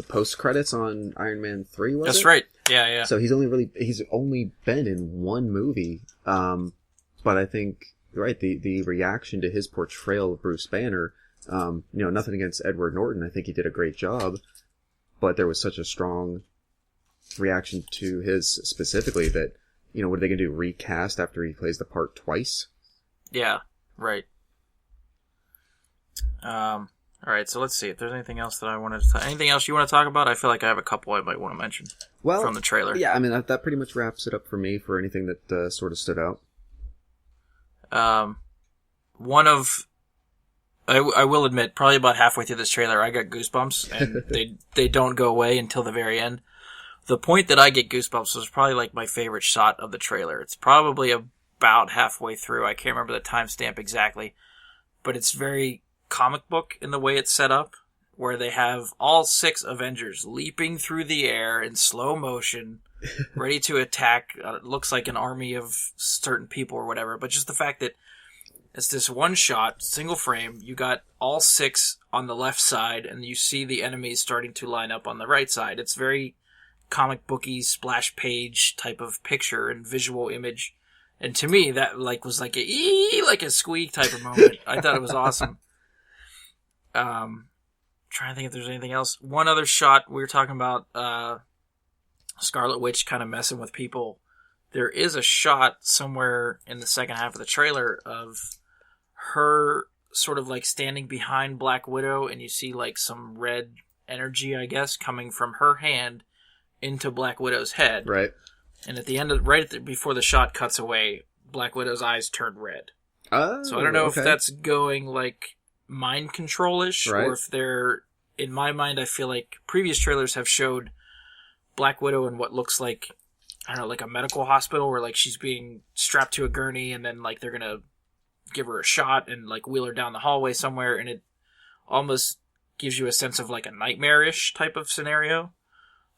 post credits on Iron Man 3, was That's it? right. Yeah, yeah. So he's only been in one movie. But I think, right, the reaction to his portrayal of Bruce Banner, nothing against Edward Norton. I think he did a great job, but there was such a strong reaction to his specifically that, what are they going to do? Recast after he plays the part twice? Yeah, right. All right, so let's see if there's anything else that I wanted to anything else you want to talk about? I feel like I have a couple I might want to mention from the trailer. Yeah, I mean, that pretty much wraps it up for me for anything that sort of stood out. I will admit, probably about halfway through this trailer, I got goosebumps, and they don't go away until the very end. The point that I get goosebumps was probably like my favorite shot of the trailer. It's probably about halfway through. I can't remember the timestamp exactly, but it's very comic book in the way it's set up, where they have all 6 Avengers leaping through the air in slow motion, ready to attack. It looks like an army of certain people or whatever, but just the fact that it's this one shot, single frame, you got all 6 on the left side, and you see the enemies starting to line up on the right side. It's very comic booky, splash page type of picture and visual image. And to me, that was like a squeak type of moment. I thought it was awesome. Trying to think if there's anything else. One other shot, we were talking about Scarlet Witch kind of messing with people. There is a shot somewhere in the second half of the trailer of her sort of like standing behind Black Widow, and you see like some red energy, I guess, coming from her hand into Black Widow's head. Right. And at the end before the shot cuts away, Black Widow's eyes turn red. Oh, so I don't know okay. if that's going like mind control-ish, right. Or if they're, in my mind, I feel like previous trailers have showed Black Widow in what looks like, I don't know, like a medical hospital where like she's being strapped to a gurney, and then like they're gonna give her a shot and like wheel her down the hallway somewhere, and it almost gives you a sense of like a nightmare-ish type of scenario.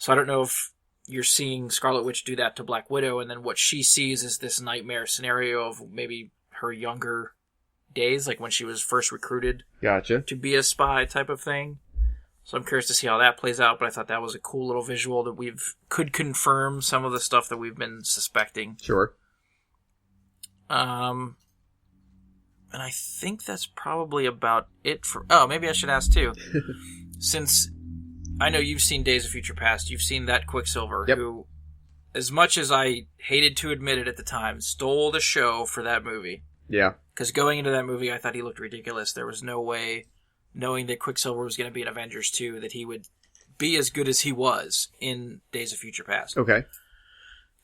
So I don't know if you're seeing Scarlet Witch do that to Black Widow, and then what she sees is this nightmare scenario of maybe her younger days, like when she was first recruited Gotcha. to be a spy type of thing. So I'm curious to see how that plays out, but I thought that was a cool little visual that could confirm some of the stuff that we've been suspecting. Sure. And I think that's probably about it for... Oh, maybe I should ask too. Since I know you've seen Days of Future Past, you've seen that Quicksilver, yep. Who, as much as I hated to admit it at the time, stole the show for that movie. Yeah. Because going into that movie, I thought he looked ridiculous. There was no way, knowing that Quicksilver was going to be in Avengers 2, that he would be as good as he was in Days of Future Past. Okay.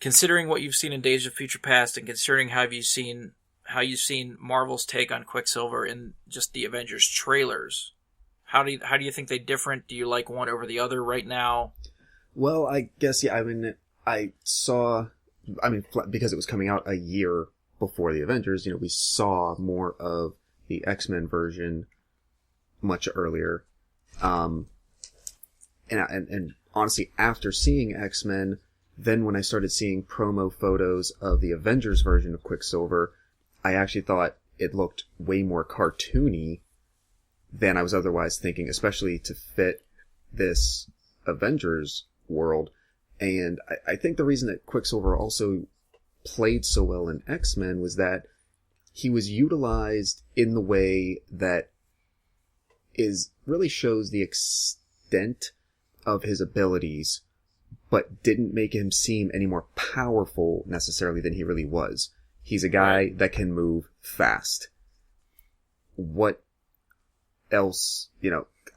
Considering what you've seen in Days of Future Past, and considering how you've seen Marvel's take on Quicksilver in just the Avengers trailers, how do you think they're different? Do you like one over the other right now? Well, I guess, yeah, I mean, because it was coming out a year before the Avengers, we saw more of the X-Men version much earlier. And honestly, after seeing X-Men, then when I started seeing promo photos of the Avengers version of Quicksilver, I actually thought it looked way more cartoony than I was otherwise thinking, especially to fit this Avengers world. And I think the reason that Quicksilver also played so well in X-Men was that he was utilized in the way that really shows the extent of his abilities, but didn't make him seem any more powerful necessarily than he really was. He's a guy that can move fast. What else,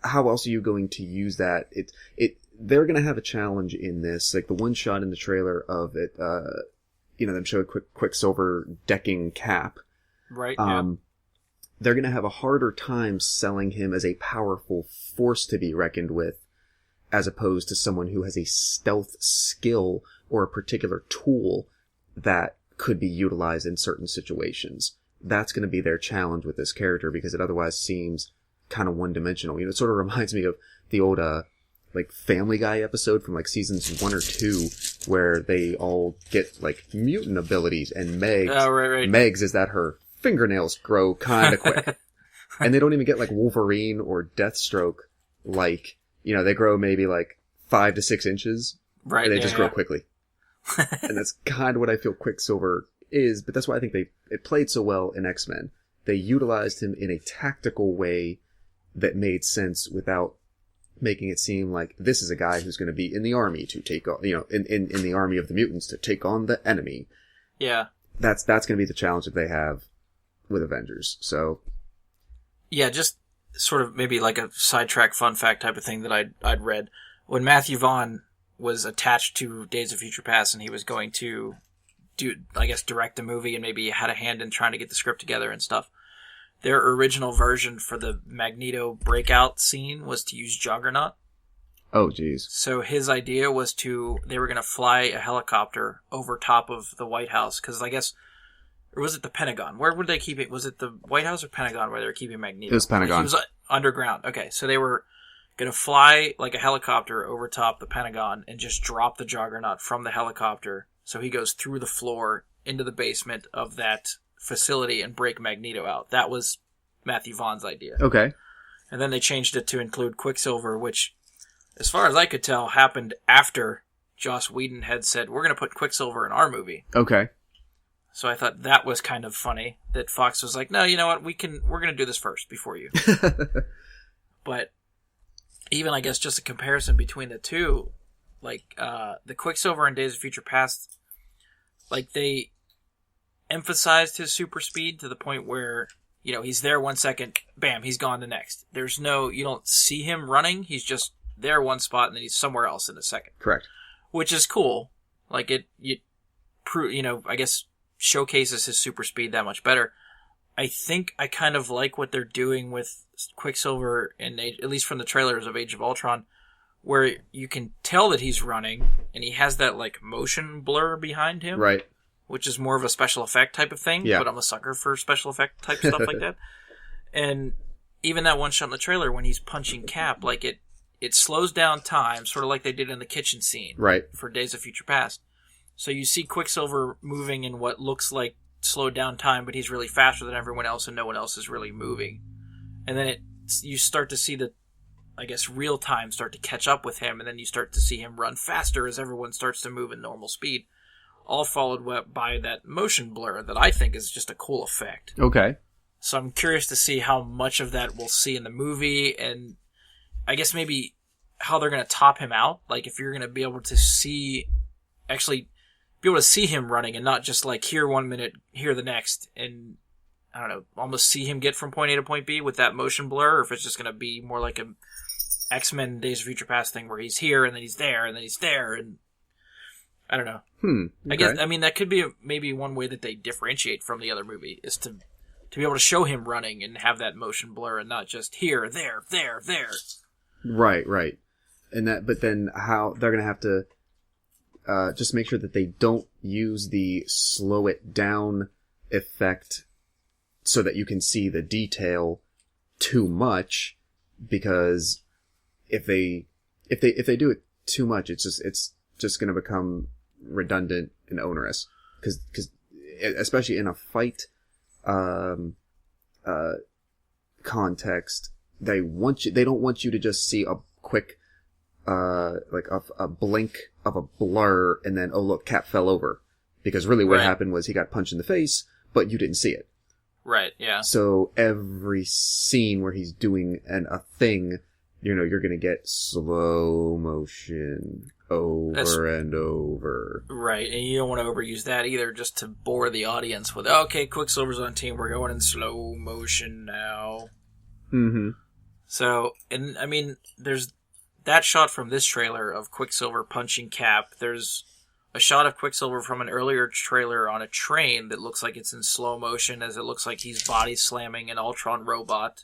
how else are you going to use that? They're going to have a challenge in this, like the one shot in the trailer of it, them show Quicksilver decking Cap. Right, yeah. They're going to have a harder time selling him as a powerful force to be reckoned with, as opposed to someone who has a stealth skill or a particular tool that could be utilized in certain situations. That's going to be their challenge with this character, because it otherwise seems kind of one-dimensional. It sort of reminds me of the old, Family Guy episode from, seasons 1 or 2, where they all get like mutant abilities, and right. Meg's is that her fingernails grow kind of quick. And they don't even get like Wolverine or Deathstroke, like, you know, they grow maybe like 5 to 6 inches. Right. And they just grow quickly. And that's kind of what I feel Quicksilver is, but that's why I think it played so well in X-Men. They utilized him in a tactical way that made sense without making it seem like this is a guy who's going to be in the army to take on, you know, in the army of the mutants to take on the enemy. Yeah. That's going to be the challenge that they have with Avengers. So. Yeah, just sort of maybe like a sidetrack fun fact type of thing that I'd read. When Matthew Vaughn was attached to Days of Future Past and he was going to direct the movie and maybe had a hand in trying to get the script together and stuff, their original version for the Magneto breakout scene was to use Juggernaut. Oh, geez. So his idea was they were going to fly a helicopter over top of the White House, because I guess, or was it the Pentagon? Where would they keep it? Was it the White House or Pentagon where they were keeping Magneto? It was Pentagon. He was underground. Okay, so they were going to fly like a helicopter over top the Pentagon and just drop the Juggernaut from the helicopter, so he goes through the floor into the basement of that facility and break Magneto out. That was Matthew Vaughn's idea. Okay. And then they changed it to include Quicksilver, which, as far as I could tell, happened after Joss Whedon had said, we're going to put Quicksilver in our movie. Okay. So I thought that was kind of funny that Fox was like, no, you know what, we're going to do this first before you. But even, I guess, just a comparison between the two, like, the Quicksilver in Days of Future Past, like, they emphasized his super speed to the point where, you know, he's there 1 second, bam, he's gone the next. You don't see him running, he's just there one spot and then he's somewhere else in a second. Correct. Which is cool. Like, I guess showcases his super speed that much better. I think I kind of like what they're doing with Quicksilver, at least from the trailers of Age of Ultron, where you can tell that he's running and he has that like motion blur behind him. Right. Which is more of a special effect type of thing, yeah. But I'm a sucker for special effect type stuff like that. And even that one shot in the trailer when he's punching Cap, like it slows down time, sort of like they did in the kitchen scene, right, for Days of Future Past. So you see Quicksilver moving in what looks like slowed down time, but he's really faster than everyone else, and no one else is really moving. And then you start to see the, I guess, real time start to catch up with him, and then you start to see him run faster as everyone starts to move in normal speed. All followed by that motion blur that I think is just a cool effect. Okay. So I'm curious to see how much of that we'll see in the movie, and I guess maybe how they're going to top him out. Like, if you're going to be able to actually be able to see him running and not just like here 1 minute, here the next, and I don't know, almost see him get from point A to point B with that motion blur, or if it's just going to be more like a X-Men Days of Future Past thing where he's here and then he's there and then he's there, and I don't know. Okay. I mean, that could be maybe one way that they differentiate from the other movie is to be able to show him running and have that motion blur and not just here, there, there, there. Right. But then how they're going to have to just make sure that they don't use the slow it down effect so that you can see the detail too much, because if they do it too much, it's just going to become redundant and onerous, because especially in a fight context, they don't want you to just see a quick like a blink of a blur and then, oh look, Cap fell over, because really what happened was he got punched in the face, but you didn't see it. Right. Yeah. So every scene where he's doing a thing, you know, you're going to get slow motion over and over. Right, and you don't want to overuse that either, just to bore the audience with, okay, Quicksilver's on team, we're going in slow motion now. Mm-hmm. So, and I mean, there's that shot from this trailer of Quicksilver punching Cap. There's a shot of Quicksilver from an earlier trailer on a train that looks like it's in slow motion, as it looks like he's body slamming an Ultron robot.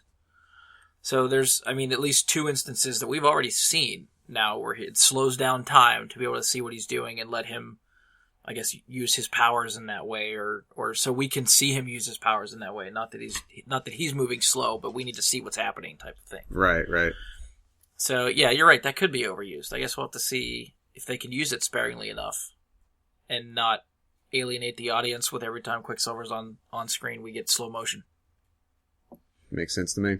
So there's, I mean, at least 2 instances that we've already seen now where it slows down time to be able to see what he's doing and let him, I guess, use his powers in that way, or so we can see him use his powers in that way. Not that he's moving slow, but we need to see what's happening, type of thing. Right. So yeah, you're right. That could be overused. I guess we'll have to see if they can use it sparingly enough and not alienate the audience with every time Quicksilver's on screen, we get slow motion. Makes sense to me.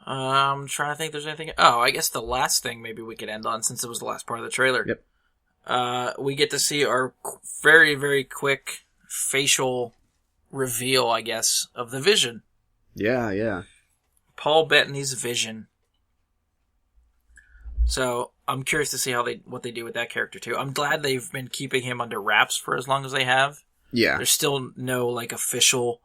I'm trying to think if there's anything... Oh, I guess the last thing maybe we could end on, since it was the last part of the trailer. Yep. We get to see our very, very quick facial reveal, I guess, of the Vision. Yeah. Paul Bettany's Vision. So I'm curious to see what they do with that character too. I'm glad they've been keeping him under wraps for as long as they have. Yeah. There's still no official.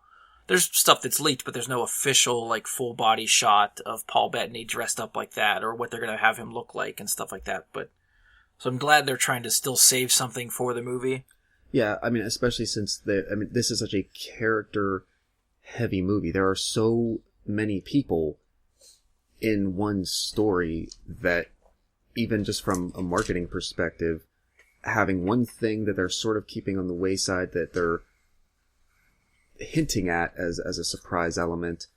There's stuff that's leaked, but there's no official full body shot of Paul Bettany dressed up like that, or what they're gonna have him look like and stuff like that. But so I'm glad they're trying to still save something for the movie. Yeah, I mean, especially since this is such a character-heavy movie. There are so many people in one story that, even just from a marketing perspective, having one thing that they're sort of keeping on the wayside that they're hinting at as a surprise element,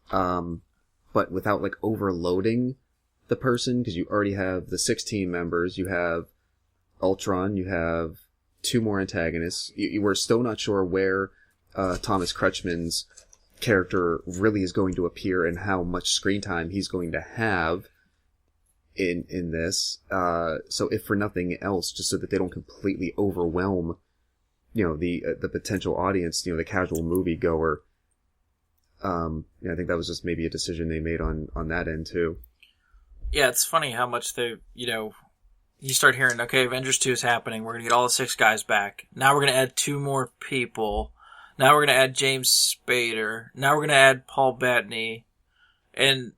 but without overloading the person, because you already have the 16 members, you have Ultron, you have 2 more antagonists. You were still not sure where Thomas Kretschmann's character really is going to appear and how much screen time he's going to have in this. So if for nothing else, just so that they don't completely overwhelm, the potential audience, the casual moviegoer. I think that was just maybe a decision they made on that end too. Yeah, it's funny how much they, you start hearing, okay, Avengers 2 is happening. We're going to get all the 6 guys back. Now we're going to add 2 more people. Now we're going to add James Spader. Now we're going to add Paul Bettany. And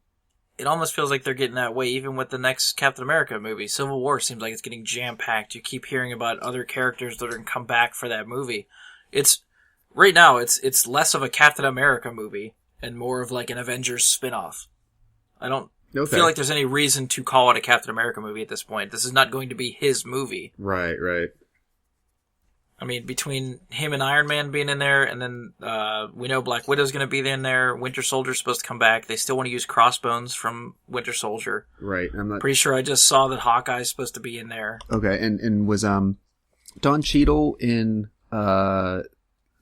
it almost feels like they're getting that way even with the next Captain America movie. Civil War seems like it's getting jam-packed. You keep hearing about other characters that are going to come back for that movie. Right now, it's less of a Captain America movie and more of an Avengers spin-off. I don't feel like there's any reason to call it a Captain America movie at this point. This is not going to be his movie. Right. I mean, between him and Iron Man being in there, and then we know Black Widow's going to be in there. Winter Soldier's supposed to come back. They still want to use Crossbones from Winter Soldier. Right. I'm not pretty sure I just saw that Hawkeye's supposed to be in there. Okay, and was Don Cheadle in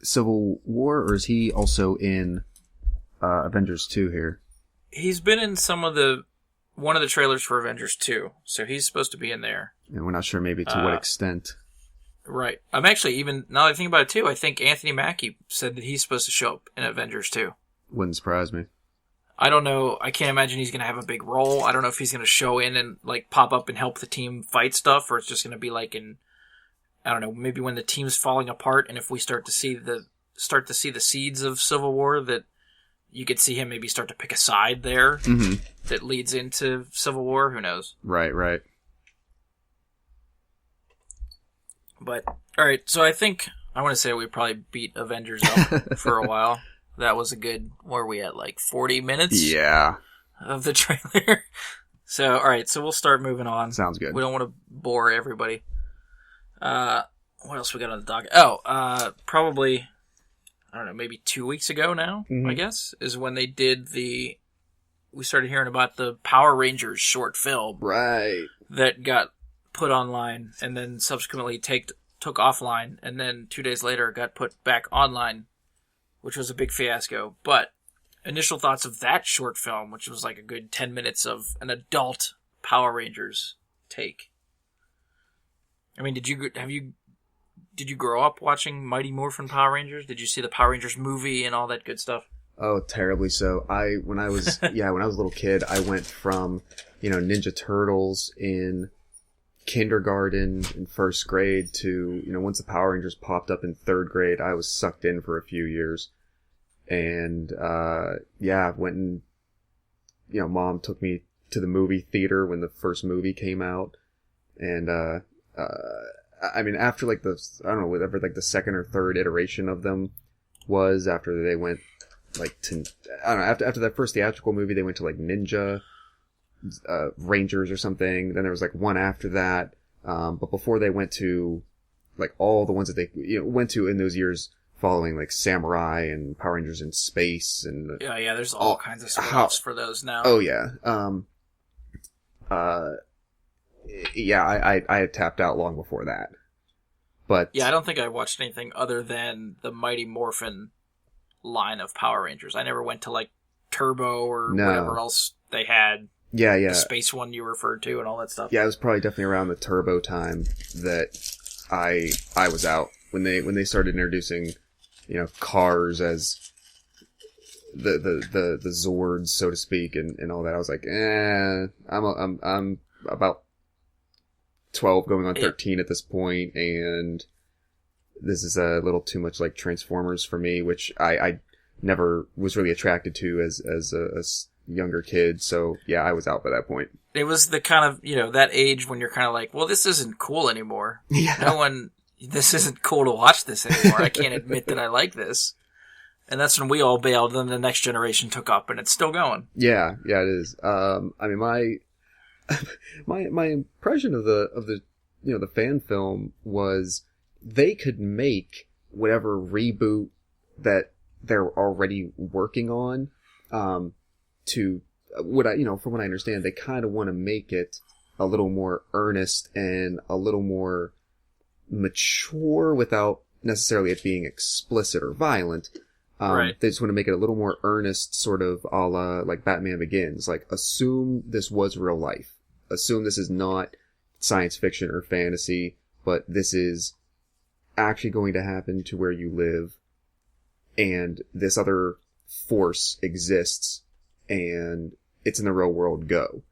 Civil War, or is he also in Avengers 2 here? He's been in one of the trailers for Avengers 2, so he's supposed to be in there. And we're not sure maybe to what extent. Right. I'm actually, even now that I think about it too, I think Anthony Mackie said that he's supposed to show up in Avengers 2. Wouldn't surprise me. I don't know. I can't imagine he's going to have a big role. I don't know if he's going to show in and pop up and help the team fight stuff, or it's just going to be I don't know, maybe when the team's falling apart, and if we start to see the seeds of Civil War, that you could see him maybe start to pick a side there that leads into Civil War. Who knows? Right. But, alright, so I think, I want to say we probably beat Avengers up for a while. That was a good, where are we at, 40 minutes? Yeah. Of the trailer. So, alright, so we'll start moving on. Sounds good. We don't want to bore everybody. What else we got on the docket? Probably, I don't know, maybe 2 weeks ago now, I guess, is when they did we started hearing about the Power Rangers short film. Right. That got put online and then subsequently took offline, and then 2 days later got put back online, which was a big fiasco. But initial thoughts of that short film, which was a good 10 minutes of an adult Power Rangers take. I mean, did you grow up watching Mighty Morphin Power Rangers? Did you see the Power Rangers movie and all that good stuff? Oh, terribly so. When I was a little kid, I went from, Ninja Turtles in kindergarten and first grade to, once the Power Rangers popped up in third grade, I was sucked in for a few years. And, went and, Mom took me to the movie theater when the first movie came out. And, I mean, after I don't know, whatever the second or third iteration of them was, after they went I don't know, after that first theatrical movie, they went to Ninja Rangers or something. Then there was one after that. But before they went to all the ones that they went to in those years following, Samurai and Power Rangers in Space and there's all kinds of spin-offs for those now. Oh yeah. yeah, I had tapped out long before that. But yeah, I don't think I watched anything other than the Mighty Morphin line of Power Rangers. I never went to like Turbo or whatever else they had. Yeah. The space one you referred to and all that stuff. Yeah, it was probably definitely around the Turbo time that I was out when they started introducing, cars as the Zords, so to speak, and all that. I was like, I'm about 12 going on 13 at this point, and this is a little too much like Transformers for me, which I never was really attracted to as a younger kid. So yeah, I was out by that point. It was the kind of, that age when you're kind of like, well, this isn't cool anymore. Yeah. This isn't cool to watch this anymore. I can't admit that I like this. And that's when we all bailed, and then the next generation took up, and it's still going. Yeah, it is. I mean, my impression of the the fan film was they could make whatever reboot that they're already working on. To from what I understand, they kind of want to make it a little more earnest and a little more mature without necessarily it being explicit or violent. Right. They just want to make it a little more earnest, sort of a la like Batman Begins. Like, assume this was real life. Assume this is not science fiction or fantasy, but this is actually going to happen to where you live, and this other force exists, and it's in the real world. Go.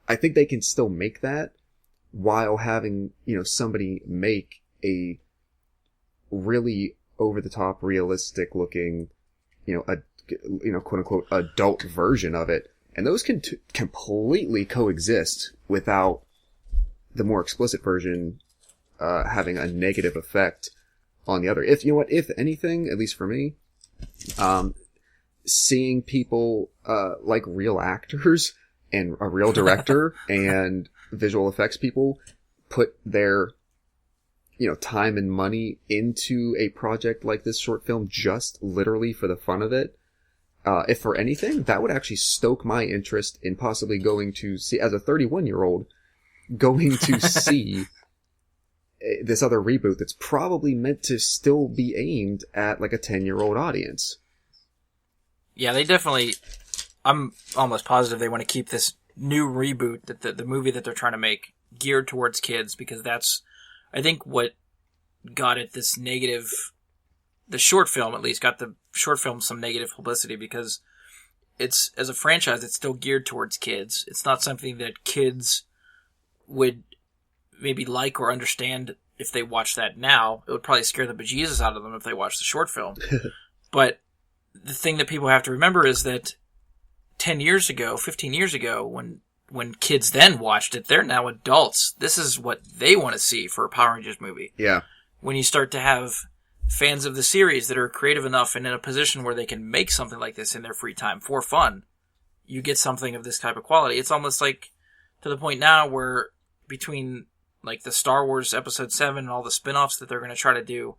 I think they can still make that while having, somebody make a really over-the-top, realistic-looking, quote unquote adult version of it, and those can completely coexist without the more explicit version having a negative effect on the other. If anything, at least for me, seeing people like real actors and a real director and visual effects people put their time and money into a project like this short film just literally for the fun of it, if for anything, that would actually stoke my interest in possibly going to see, as a 31-year-old, going to see this other reboot that's probably meant to still be aimed at like a 10-year-old audience. Yeah, they definitely, I'm almost positive they want to keep this new reboot, that the movie that they're trying to make, geared towards kids, because that's, I think, what got it this negative, the short film at least, got the short film some negative publicity, because it's, as a franchise, it's still geared towards kids. It's not something that kids would maybe like or understand if they watch that now. It would probably scare the bejesus out of them if they watched the short film. But the thing that people have to remember is that 10 years ago, 15 years ago, when kids then watched it, they're now adults. This is what they want to see for a Power Rangers movie. Yeah. When you start to have fans of the series that are creative enough and in a position where they can make something like this in their free time for fun, you get something of this type of quality. It's almost like to the point now where between like the Star Wars Episode 7 and all the spin-offs that they're going to try to do,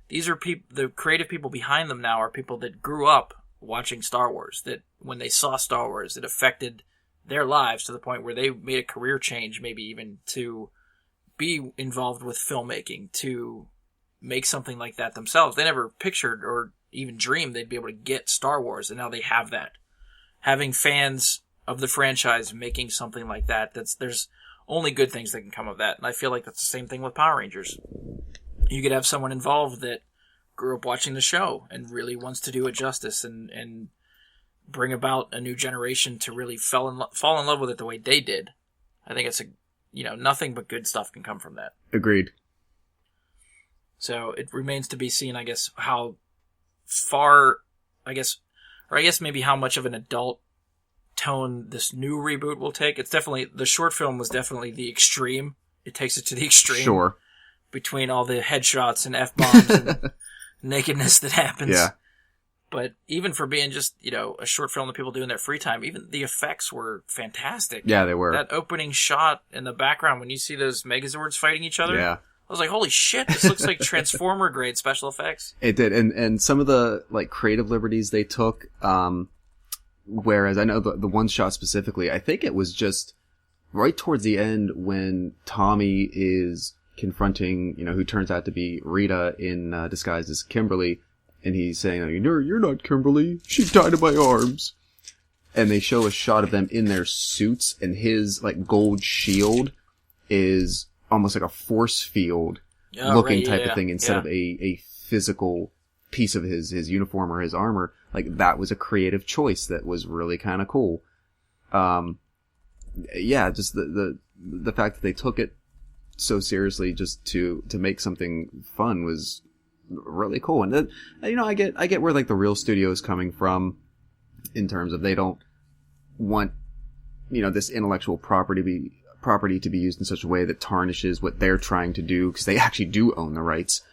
these are the creative people behind them now are people that grew up watching Star Wars, that when they saw Star Wars, it affected their lives to the point where they made a career change, maybe even to be involved with filmmaking, to make something like that themselves. They never pictured or even dreamed they'd be able to get Star Wars, and now they have that. Having fans of the franchise making something like that, there's only good things that can come of that. And I feel like that's the same thing with Power Rangers. You could have someone involved that grew up watching the show and really wants to do it justice and bring about a new generation to really fall in love with it the way they did. I think it's nothing but good stuff can come from that. Agreed. So it remains to be seen, I guess, how far, I guess maybe how much of an adult tone this new reboot will take. It's definitely, the short film was definitely the extreme. It takes it to the extreme. Sure. Between all the headshots and F-bombs and nakedness that happens. Yeah. But even for being just, a short film that people do in their free time, even the effects were fantastic. Yeah, they were. That opening shot in the background when you see those Megazords fighting each other. Yeah. I was like, holy shit, this looks like Transformer grade special effects. It did. And some of the like creative liberties they took, whereas I know the one shot specifically, I think it was just right towards the end when Tommy is confronting, who turns out to be Rita in disguise as Kimberly, and he's saying, you're not Kimberly, she died in my arms. And they show a shot of them in their suits, and his, like, gold shield is almost like a force field looking type of thing instead of a physical piece of his uniform or his armor. Like, that was a creative choice that was really kind of cool. Just the fact that they took it so seriously just to make something fun was really cool. And then, I get where, like, the real studio is coming from in terms of they don't want, this intellectual property to be used in such a way that tarnishes what they're trying to do, because they actually do own the rights.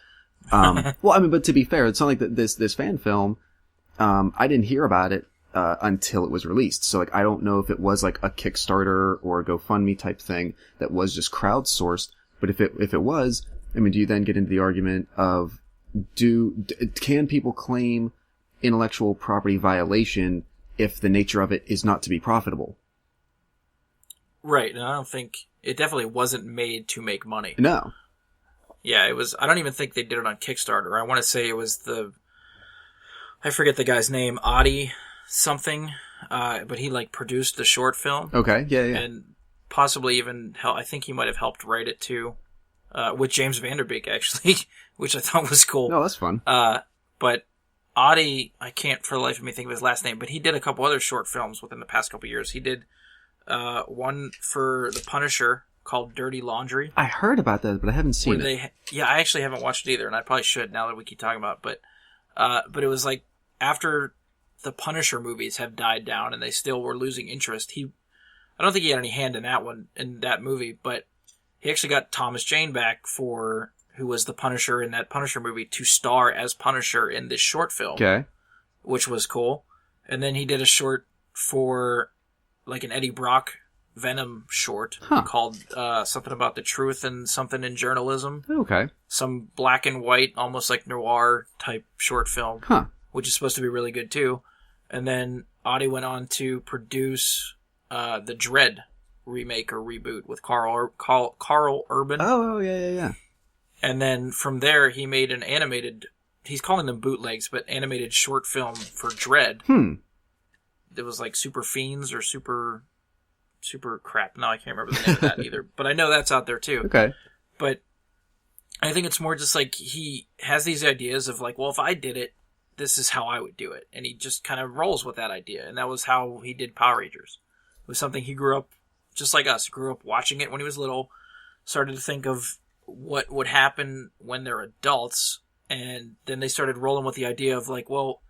But to be fair, it's not like this fan film, I didn't hear about it until it was released. So, like, I don't know if it was like a Kickstarter or a GoFundMe type thing that was just crowdsourced. But if it was, do you then get into the argument of can people claim intellectual property violation if the nature of it is not to be profitable? Right, and I don't think it definitely wasn't made to make money. No. Yeah, it was. I don't even think they did it on Kickstarter. I want to say it was I forget the guy's name, Adi something, but he, like, produced the short film. Okay, yeah. And possibly even I think he might have helped write it too, with James Vanderbeek, actually, which I thought was cool. No, that's fun. But Adi, I can't for the life of me think of his last name, but he did a couple other short films within the past couple years. He did one for The Punisher called Dirty Laundry. I heard about that, but I haven't seen it. I actually haven't watched it either, and I probably should now that we keep talking about it. But it was like after the Punisher movies have died down and they still were losing interest, I don't think he had any hand in that movie, but he actually got Thomas Jane back who was the Punisher in that Punisher movie, to star as Punisher in this short film. Okay. Which was cool. And then he did a short for, like, an Eddie Brock Venom short called something about the truth and something in journalism. Okay. Some black and white, almost like noir type short film, which is supposed to be really good too. And then Adi went on to produce the Dread remake or reboot with Carl Urban. Oh, yeah. And then from there, he made an animated, he's calling them bootlegs, but animated short film for Dread. It was like Super Fiends or Super crap. No, I can't remember the name of that either. But I know that's out there too. Okay. But I think it's more just like he has these ideas of like, well, if I did it, this is how I would do it. And he just kind of rolls with that idea. And that was how he did Power Rangers. It was something he grew up, just like us, grew up watching it when he was little, started to think of what would happen when they're adults, and then they started rolling with the idea of like, well,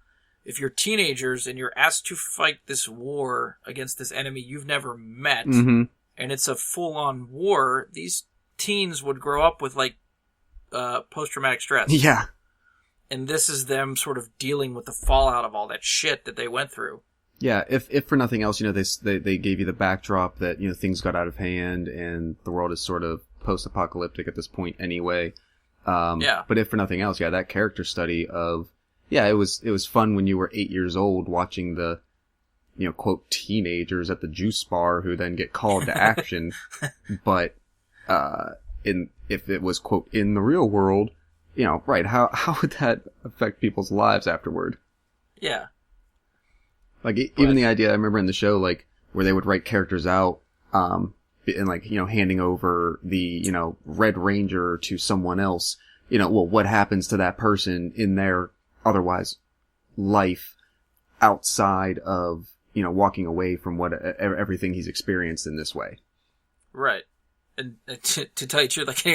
if you're teenagers and you're asked to fight this war against this enemy you've never met, and it's a full-on war, these teens would grow up with like post-traumatic stress. Yeah. And this is them sort of dealing with the fallout of all that shit that they went through. Yeah, if for nothing else, they gave you the backdrop that, things got out of hand and the world is sort of post-apocalyptic at this point anyway. But if for nothing else, that character study of, it was fun when you were 8 years old watching the, quote, teenagers at the juice bar who then get called to action. But, if it was, quote, in the real world, right, how would that affect people's lives afterward? Yeah. Like, even the idea, I remember in the show, like, where they would write characters out, and like, handing over the, Red Ranger to someone else, what happens to that person in their otherwise life outside of, walking away from everything he's experienced in this way. Right. And to tell you the truth, like,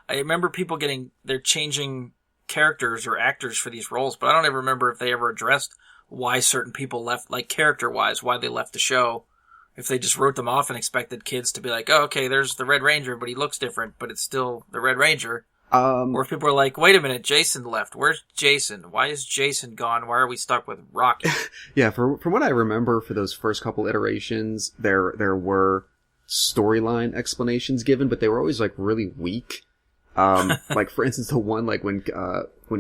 I remember people they're changing characters or actors for these roles, but I don't ever remember if they ever addressed why certain people left, like character-wise, why they left the show. If they just wrote them off and expected kids to be like, oh, okay, there's the Red Ranger, but he looks different, but it's still the Red Ranger. Or if people are like, wait a minute, Jason left. Where's Jason? Why is Jason gone? Why are we stuck with Rocky? Yeah, from what I remember for those first couple iterations, there were storyline explanations given, but they were always like really weak. Like for instance, the one like when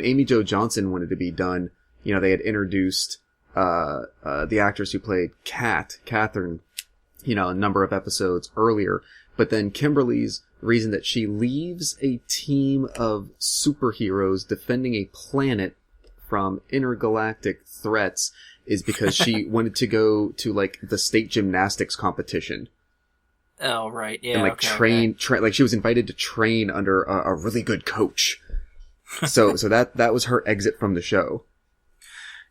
Amy Jo Johnson wanted to be done, they had introduced the actress who played Catherine, a number of episodes earlier. But then Kimberly's reason that she leaves a team of superheroes defending a planet from intergalactic threats is because she wanted to go to, like, the state gymnastics competition. Oh, right. Yeah. And, like, train, like, she was invited to train under a really good coach. So that was her exit from the show.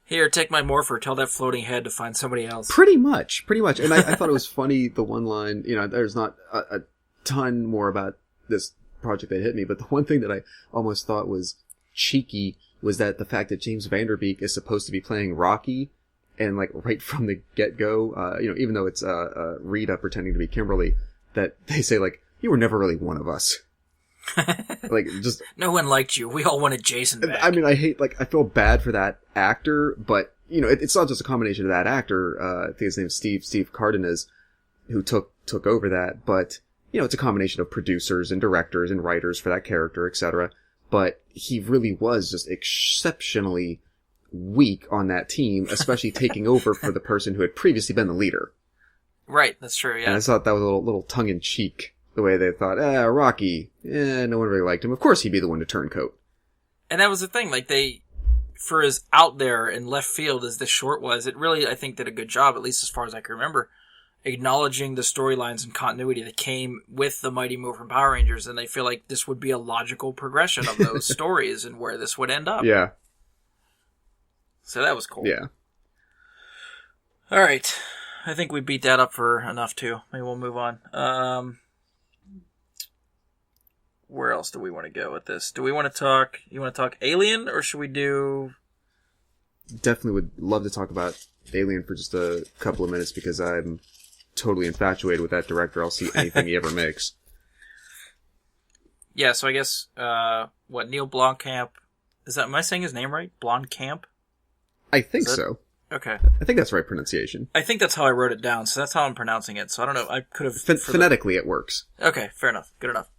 Here, take my morpher. Tell that floating head to find somebody else. Pretty much. And I thought it was funny, the one line, there's not a ton more about this project that hit me, but the one thing that I almost thought was cheeky was that the fact that James Vanderbeek is supposed to be playing Rocky, and, like, right from the get-go, even though it's Rita pretending to be Kimberly, that they say, like, you were never really one of us. Like, just... No one liked you. We all wanted Jason back. I mean, I feel bad for that actor, but, it's not just a combination of that actor. I think his name's Steve Cardenas, who took over that, but, it's a combination of producers and directors and writers for that character, etc. But he really was just exceptionally weak on that team, especially taking over for the person who had previously been the leader. Right, that's true, yeah. And I thought that was a little tongue-in-cheek. The way they thought, Rocky, no one really liked him. Of course he'd be the one to turn coat. And that was the thing, like, for as out there and left field as this short was, it really, I think, did a good job, at least as far as I can remember, acknowledging the storylines and continuity that came with the Mighty Morphin Power Rangers, and I feel like this would be a logical progression of those stories and where this would end up. Yeah. So that was cool. Yeah. Alright. I think we beat that up for enough, too. Maybe we'll move on. Where else do we want to go with this? Do we want to talk... You want to talk Alien, or should we do... Definitely would love to talk about Alien for just a couple of minutes, because I'm totally infatuated with that director. I'll see anything he ever makes. Yeah, so I guess, Neil Blomkamp... Am I saying his name right? Blomkamp? I think so. Okay. I think that's the right pronunciation. I think that's how I wrote it down, so that's how I'm pronouncing it. So I don't know, I could have... Phonetically, it works. Okay, fair enough. Good enough.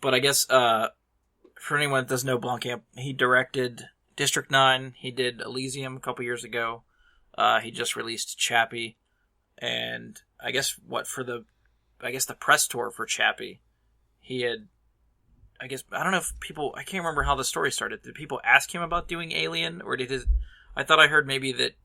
But I guess, for anyone that doesn't know Blomkamp, he directed District 9, he did Elysium a couple years ago, he just released Chappie, and I guess the press tour for Chappie, he had, I don't know if I can't remember how the story started. Did people ask him about doing Alien, or I thought I heard maybe that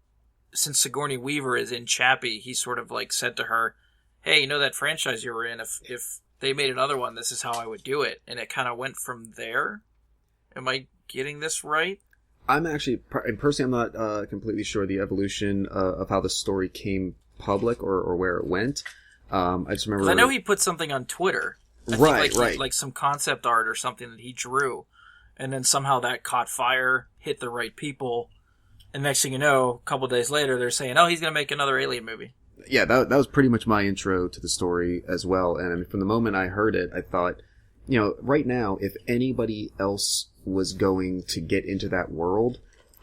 since Sigourney Weaver is in Chappie, he sort of, like, said to her, hey, that franchise you were in, if they made another one, this is how I would do it. And it kind of went from there. Am I getting this right? I'm actually, personally, I'm not completely sure the evolution of how the story came public or where it went. I just remember... I know he put something on Twitter. Right. Like some concept art or something that he drew. And then somehow that caught fire, hit the right people. And next thing you know, a couple of days later, they're saying, he's going to make another Alien movie. Yeah, that was pretty much my intro to the story as well. And I mean, from the moment I heard it, I thought, right now, if anybody else was going to get into that world,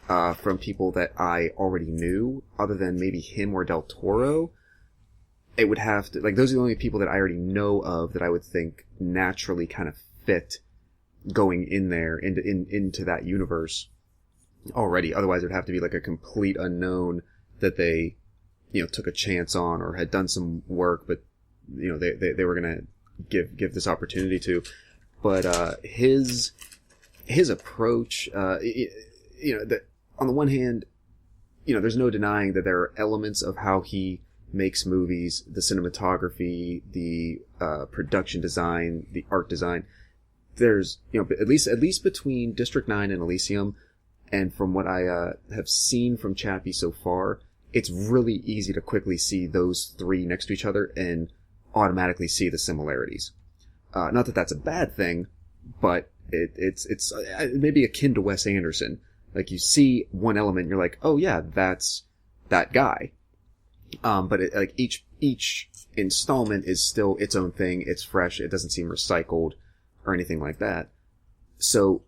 from people that I already knew, other than maybe him or Del Toro, it would have to, like, those are the only people that I already know of that I would think naturally kind of fit going in there, into that universe already. Otherwise, it would have to be like a complete unknown that they, took a chance on or had done some work, but, they were going to give this opportunity to. But, his approach, that on the one hand, there's no denying that there are elements of how he makes movies, the cinematography, the, production design, the art design. There's, at least between District 9 and Elysium, and from what I, have seen from Chappie so far, it's really easy to quickly see those three next to each other and automatically see the similarities. Not that that's a bad thing, but it's maybe akin to Wes Anderson. Like, you see one element and you're like, oh yeah, that's that guy. But each installment is still its own thing. It's fresh. It doesn't seem recycled or anything like that. So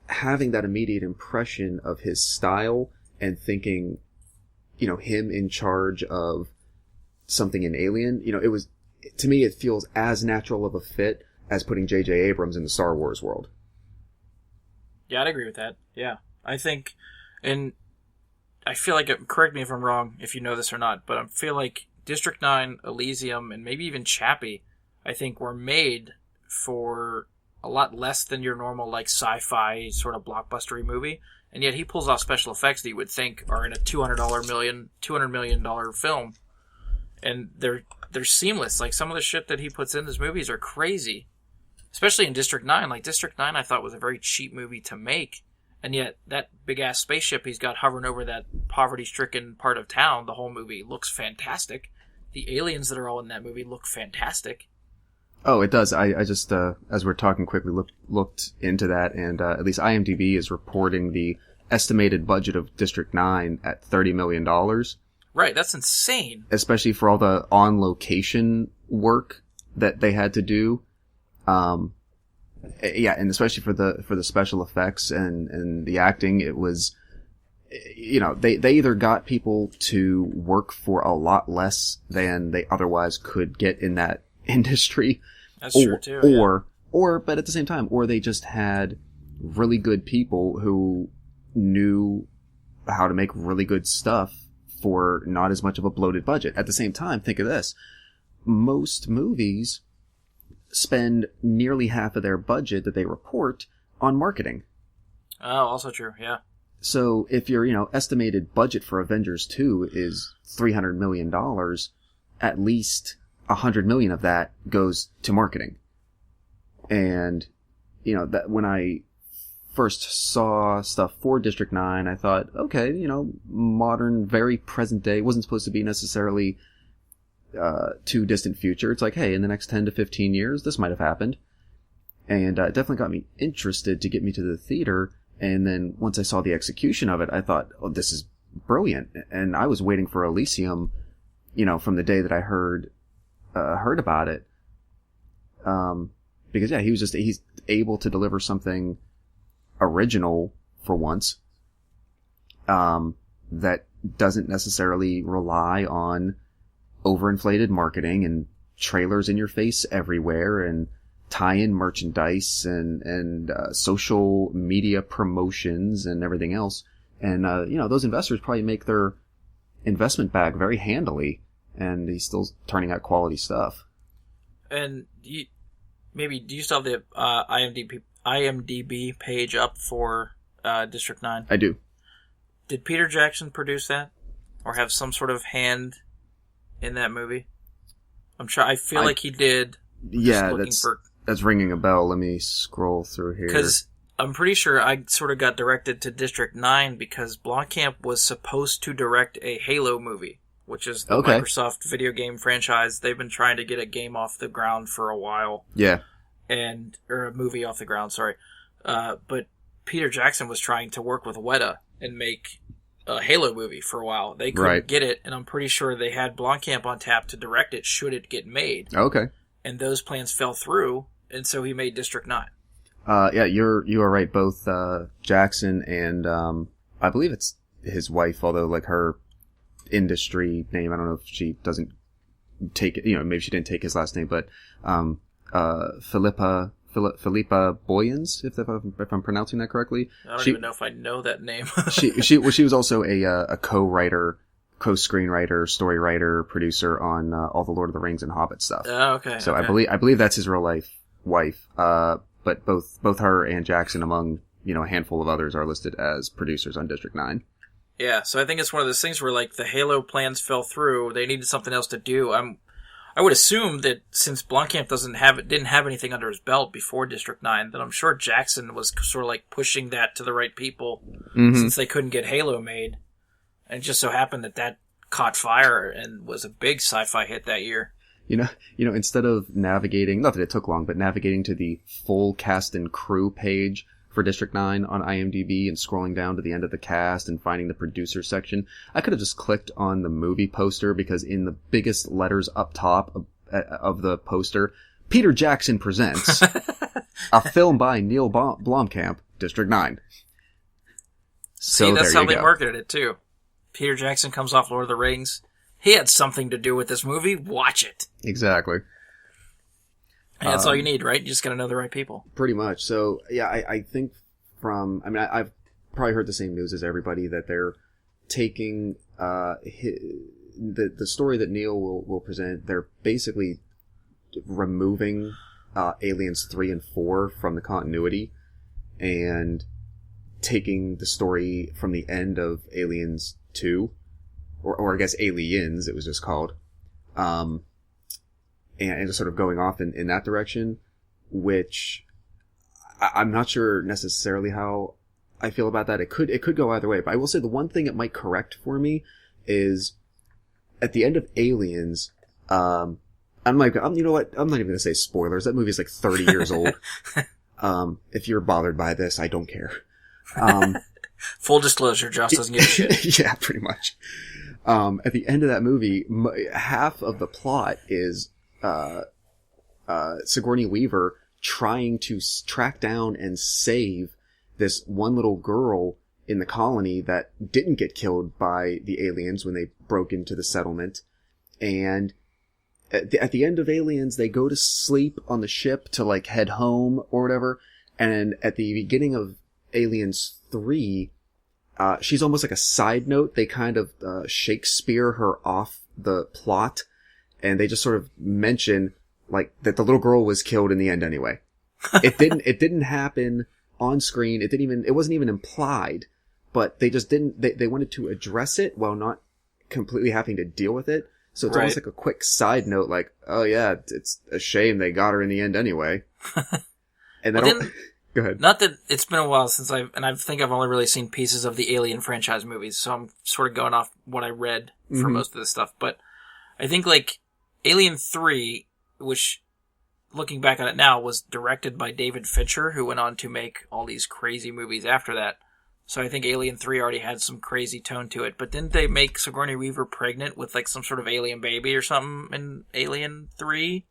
having that immediate impression of his style and thinking, him in charge of something in Alien, it was, to me, it feels as natural of a fit as putting J.J. Abrams in the Star Wars world. Yeah, I'd agree with that. Yeah. I think, and I feel like, correct me if I'm wrong, if you know this or not, but I feel like District 9, Elysium, and maybe even Chappie, I think were made for a lot less than your normal like sci-fi sort of blockbustery movie, and yet he pulls off special effects that you would think are in a $200 million film, and they're seamless. Like some of the shit that he puts in his movies are crazy, especially in District 9. Like District 9, I thought was a very cheap movie to make, and yet that big ass spaceship he's got hovering over that poverty-stricken part of town, the whole movie looks fantastic. The aliens that are all in that movie look fantastic. Oh, it does. I just, as we're talking quickly, looked into that, and at least IMDb is reporting the estimated budget of District 9 at $30 million. Right, that's insane. Especially for all the on-location work that they had to do. Yeah, and especially for the special effects and the acting, it was, you know, they either got people to work for a lot less than they otherwise could get in that industry. That's true too. But at the same time, or they just had really good people who knew how to make really good stuff for not as much of a bloated budget. At the same time, think of this. Most movies spend nearly half of their budget that they report on marketing. Oh, also true, yeah. So if your, estimated budget for Avengers 2 is $300 million, at least $100 million of that goes to marketing. And, that when I first saw stuff for District 9, I thought, okay, modern, very present day, wasn't supposed to be necessarily too distant future. It's like, hey, in the next 10 to 15 years, this might have happened. And it definitely got me interested to get me to the theater. And then once I saw the execution of it, I thought, oh, this is brilliant. And I was waiting for Elysium, from the day that I heard about it. Because yeah, he's able to deliver something original for once. That doesn't necessarily rely on overinflated marketing and trailers in your face everywhere and tie-in merchandise and social media promotions and everything else. And, those investors probably make their investment back very handily, and he's still turning out quality stuff. And do you still have the IMDb page up for District 9? I do. Did Peter Jackson produce that? Or have some sort of hand in that movie? I feel like he did. Yeah, that's ringing a bell. Let me scroll through here. Because I'm pretty sure I sort of got directed to District 9 because Blomkamp was supposed to direct a Halo movie, which is the Microsoft video game franchise. They've been trying to get a game off the ground for a while. Yeah. Or a movie off the ground, sorry. But Peter Jackson was trying to work with Weta and make a Halo movie for a while. They couldn't get it, and I'm pretty sure they had Blomkamp on tap to direct it should it get made. Okay. And those plans fell through, and so he made District 9. Yeah, you are right. Both Jackson and I believe it's his wife, although like her industry name, I don't know if she doesn't take it. Maybe she didn't take his last name, but Philippa Boyens, if I'm pronouncing that correctly. I don't even know if I know that name. she was also a co-writer, co-screenwriter, story writer, producer on all the Lord of the Rings and Hobbit stuff. Oh, okay. So okay. I believe that's his real life wife. But both her and Jackson, among a handful of others, are listed as producers on District 9. Yeah, so I think it's one of those things where like the Halo plans fell through. They needed something else to do. I would assume that since Blomkamp didn't have anything under his belt before District 9, that I'm sure Jackson was sort of like pushing that to the right people since they couldn't get Halo made. And it just so happened that caught fire and was a big sci-fi hit that year. Instead of navigating, not that it took long, but navigating to the full cast and crew page for District 9 on IMDb and scrolling down to the end of the cast and finding the producer section, I could have just clicked on the movie poster because in the biggest letters up top of the poster, Peter Jackson presents a film by Neil Blomkamp, District 9. See, that's how they marketed it too. Peter Jackson comes off Lord of the Rings. He had something to do with this movie. Watch it. Exactly. And that's all you need, right? You just gotta know the right people. Pretty much. So, yeah, I think I've probably heard the same news as everybody that they're taking the story that Neil will present, they're basically removing Aliens 3 and 4 from the continuity and taking the story from the end of Aliens 2, or I guess Aliens, it was just called, and just sort of going off in that direction, which I'm not sure necessarily how I feel about that. It could go either way, but I will say the one thing it might correct for me is at the end of Aliens, you know what? I'm not even going to say spoilers. That movie's like 30 years old. If you're bothered by this, I don't care. Full disclosure, Josh doesn't give a shit. Yeah, pretty much. At the end of that movie, half of the plot is, Sigourney Weaver trying to track down and save this one little girl in the colony that didn't get killed by the aliens when they broke into the settlement. And at the end of Aliens, they go to sleep on the ship to like head home or whatever. And at the beginning of Aliens 3, she's almost like a side note. They kind of Shakespeare her off the plot, and they just sort of mention like that the little girl was killed in the end anyway. It didn't happen on screen. It wasn't even implied, but they just didn't, they wanted to address it while not completely having to deal with it. So it's almost like a quick side note, like, oh yeah, it's a shame they got her in the end anyway. And then, go ahead. Not that it's been a while since I think I've only really seen pieces of the Alien franchise movies, so I'm sort of going off what I read for most of this stuff. But I think like Alien 3, which looking back on it now was directed by David Fincher, who went on to make all these crazy movies after that. So I think Alien 3 already had some crazy tone to it. But didn't they make Sigourney Weaver pregnant with like some sort of alien baby or something in Alien 3?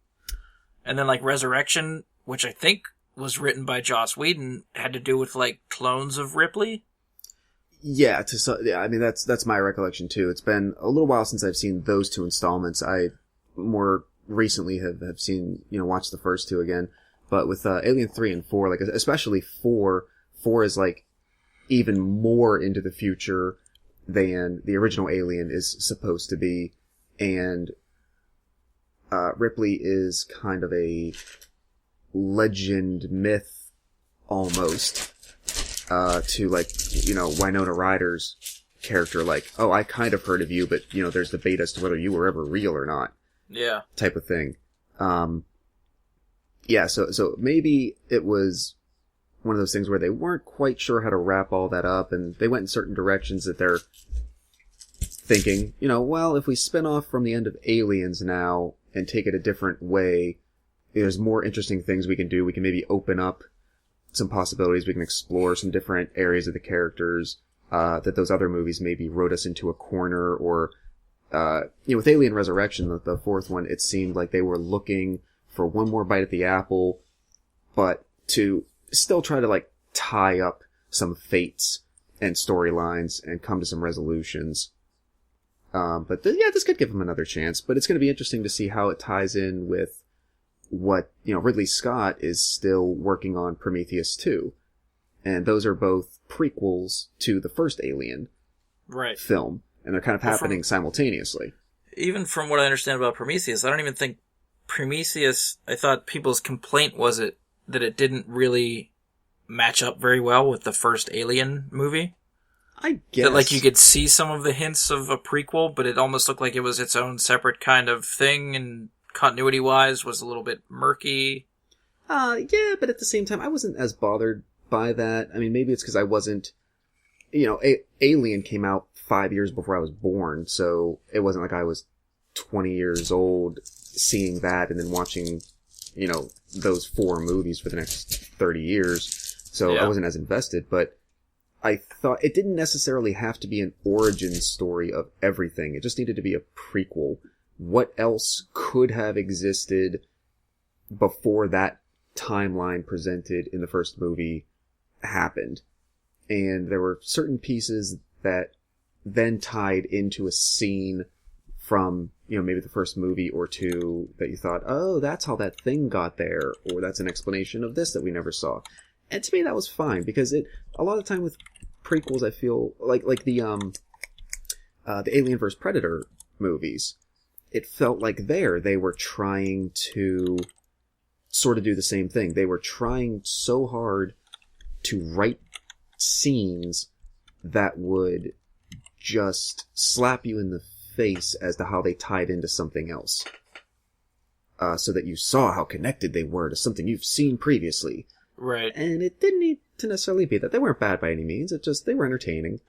And then like Resurrection, which I think was written by Joss Whedon, had to do with like clones of Ripley? Yeah, I mean that's my recollection too. It's been a little while since I've seen those two installments. I more recently have seen, watched the first two again. But with Alien 3 and 4, like especially 4 is like even more into the future than the original Alien is supposed to be. And Ripley is kind of a legend myth almost to like, Winona Ryder's character, like, oh, I kind of heard of you, but there's debate as to whether you were ever real or not. Yeah. Type of thing. Yeah, so maybe it was one of those things where they weren't quite sure how to wrap all that up, and they went in certain directions that they're thinking, well, if we spin off from the end of Aliens now and take it a different way, there's more interesting things we can do. We can maybe open up some possibilities. We can explore some different areas of the characters that those other movies maybe wrote us into a corner, or with Alien Resurrection, the fourth one, it seemed like they were looking for one more bite at the apple, but to still try to like tie up some fates and storylines and come to some resolutions. But this could give them another chance, but it's going to be interesting to see how it ties in with what, Ridley Scott is still working on Prometheus 2. And those are both prequels to the first Alien film. And they're kind of happening simultaneously. Even from what I understand about Prometheus, I don't even think Prometheus, I thought people's complaint was that it didn't really match up very well with the first Alien movie. I guess. That, like, you could see some of the hints of a prequel, but it almost looked like it was its own separate kind of thing, and continuity-wise was a little bit murky. Yeah, but at the same time, I wasn't as bothered by that. I mean, maybe it's because I wasn't, Alien came out 5 years before I was born, so it wasn't like I was 20 years old seeing that and then watching, those 4 movies for the next 30 years. So I wasn't as invested, but I thought it didn't necessarily have to be an origin story of everything. It just needed to be a prequel. What else could have existed before that timeline presented in the first movie happened? And there were certain pieces that then tied into a scene from, maybe the first movie or two that you thought, oh, that's how that thing got there, or that's an explanation of this that we never saw. And to me, that was fine, because a lot of time with prequels, I feel like the Alien vs. Predator movies, it felt like they were trying to sort of do the same thing. They were trying so hard to write scenes that would just slap you in the face as to how they tied into something else. So that you saw how connected they were to something you've seen previously. Right. And it didn't need to necessarily be that. They weren't bad by any means. It just, they were entertaining.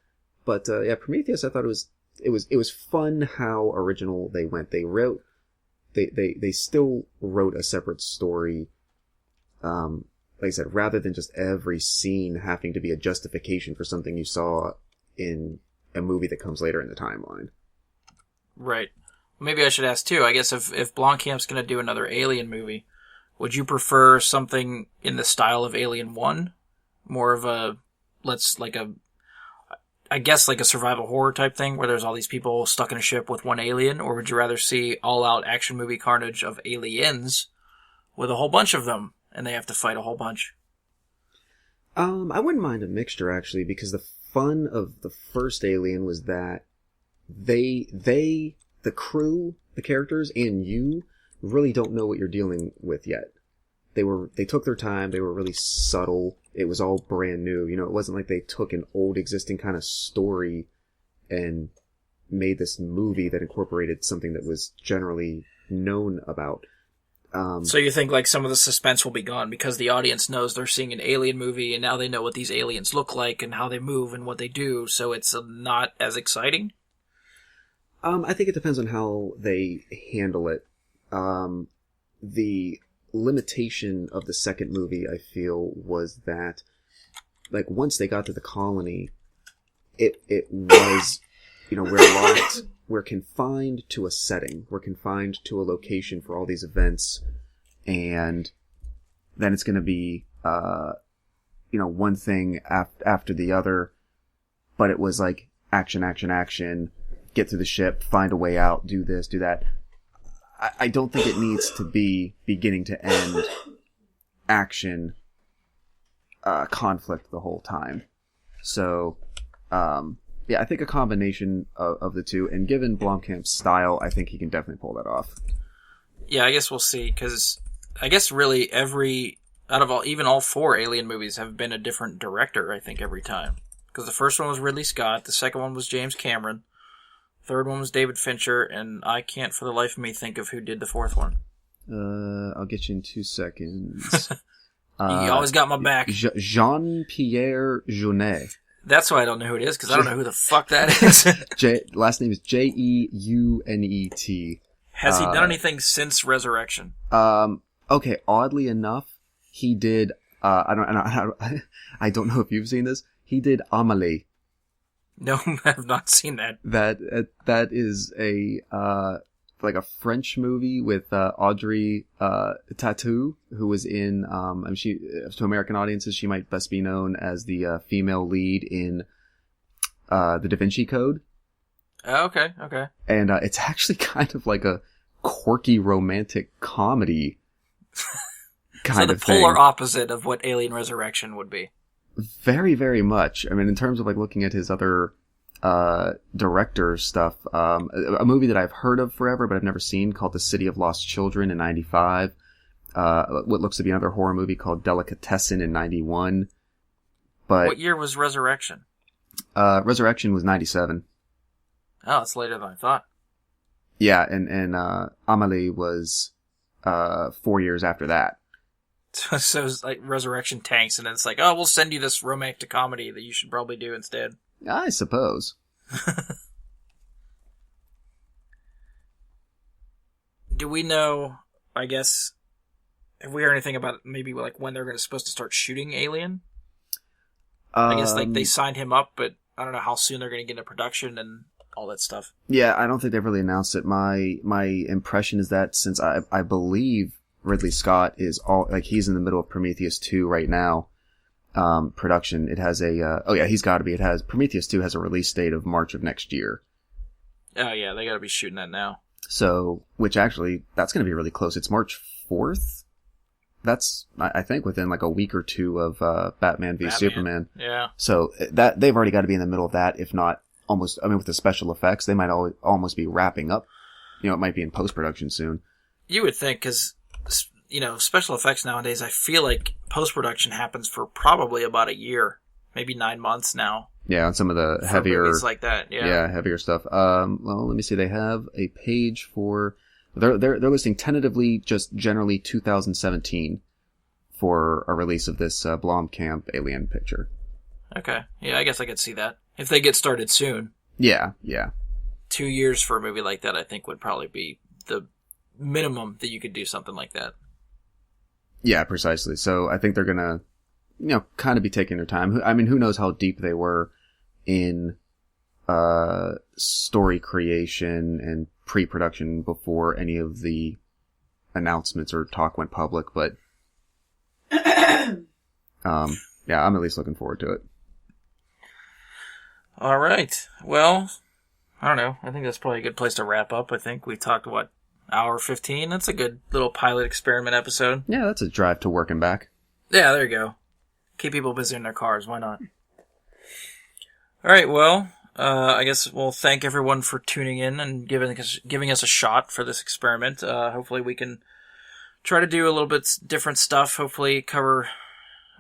But, yeah, Prometheus, I thought it was fun how original they went. They still wrote a separate story. Like I said, rather than just every scene having to be a justification for something you saw in a movie that comes later in the timeline. Right. Maybe I should ask too. I guess if Blomkamp's going to do another Alien movie, would you prefer something in the style of Alien 1? More of a, I guess like a survival horror type thing where there's all these people stuck in a ship with one alien? Or would you rather see all-out action movie carnage of aliens with a whole bunch of them and they have to fight a whole bunch? I wouldn't mind a mixture, actually, because the fun of the first Alien was that the crew, the characters, and you really don't know what you're dealing with yet. They took their time, they were really subtle, it was all brand new, you know, it wasn't like they took an old existing kind of story and made this movie that incorporated something that was generally known about. So you think like some of the suspense will be gone because the audience knows they're seeing an alien movie and now they know what these aliens look like and how they move and what they do, so it's not as exciting? I think it depends on how they handle it. The limitation of the second movie, I feel, was that, like, once they got to the colony, it was, you know, we're confined to a setting. We're confined to a location for all these events, and then it's going to be, you know, one thing after the other, but it was like action, action, action, get to the ship, find a way out, do this, do that. I don't think it needs to be beginning to end action conflict the whole time. So, yeah, I think a combination of the two, and given Blomkamp's style, I think he can definitely pull that off. Yeah, I guess we'll see, because I guess really even all four Alien movies have been a different director, I think, every time. Because the first one was Ridley Scott, the second one was James Cameron, third one was David Fincher, and I can't for the life of me think of who did the fourth one. I'll get you in 2 seconds. You always got my back. Jean-Pierre Jeunet. That's why I don't know who it is, because I don't know who the fuck that is. Last name is Jeunet. Has he done anything since Resurrection? Okay, oddly enough, he did, I don't know if you've seen this, he did Amélie. No, I have not seen that. That is like a French movie with Audrey Tautou, who was in to American audiences she might best be known as the female lead in the Da Vinci Code. Oh, okay. And it's actually kind of like a quirky romantic comedy kind of thing. So the polar opposite of what Alien Resurrection would be. Very, very much. I mean, in terms of like looking at his other director stuff, a movie that I've heard of forever but I've never seen called The City of Lost Children in 95. What looks to be another horror movie called Delicatessen in 91. But what year was Resurrection? Resurrection was 97. Oh, it's later than I thought. Yeah, and Amélie was 4 years after that. So it's like Resurrection tanks, and then it's like, oh, we'll send you this romantic comedy that you should probably do instead. I suppose. Do we know, I guess, have we heard anything about maybe like when they're supposed to start shooting Alien? I guess like they signed him up, but I don't know how soon they're going to get into production and all that stuff. Yeah, I don't think they've really announced it. My impression is that since I believe Ridley Scott is he's in the middle of Prometheus 2 right now, production. It has he's gotta be. Prometheus 2 has a release date of March of next year. Oh yeah, they gotta be shooting that now. So, which actually, that's gonna be really close. It's March 4th? That's, I think, within like a week or two of, Batman v Superman. Yeah. So, that, they've already gotta be in the middle of that, if not almost, I mean, with the special effects, they might almost be wrapping up. You know, it might be in post-production soon. You would think, because, you know, special effects nowadays, I feel like post-production happens for probably about a year, maybe 9 months now. Yeah, on some of the heavier... movies like that, yeah. Yeah, heavier stuff. Well, let me see. They have a page for... They're listing tentatively just generally 2017 for a release of this Blomkamp Alien picture. Okay. Yeah, I guess I could see that. If they get started soon. Yeah. 2 years for a movie like that, I think, would probably be the minimum that you could do something like that. Yeah, precisely. So I think they're gonna, you know, kind of be taking their time. I mean, who knows how deep they were in story creation and pre-production before any of the announcements or talk went public, but yeah, I'm at least looking forward to it. All right. Well, I don't know. I think that's probably a good place to wrap up. I think we talked, hour 15? That's a good little pilot experiment episode. Yeah, that's a drive to work and back. Yeah, there you go. Keep people busy in their cars. Why not? All right, well, I guess we'll thank everyone for tuning in and giving us a shot for this experiment. Hopefully we can try to do a little bit different stuff. Hopefully cover,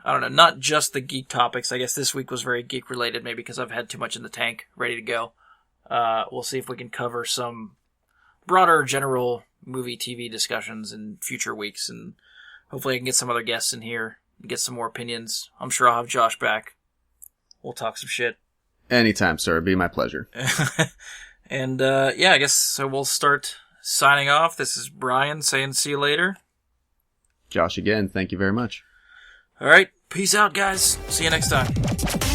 I don't know, not just the geek topics. I guess this week was very geek related, maybe because I've had too much in the tank ready to go. We'll see if we can cover some broader general movie, TV discussions in future weeks, and hopefully I can get some other guests in here and get some more opinions. I'm sure I'll have Josh back. We'll talk some shit. Anytime, sir. It'd be my pleasure. And, yeah, I guess so we'll start signing off. This is Brian saying see you later. Josh again, thank you very much. All right. Peace out, guys. See you next time.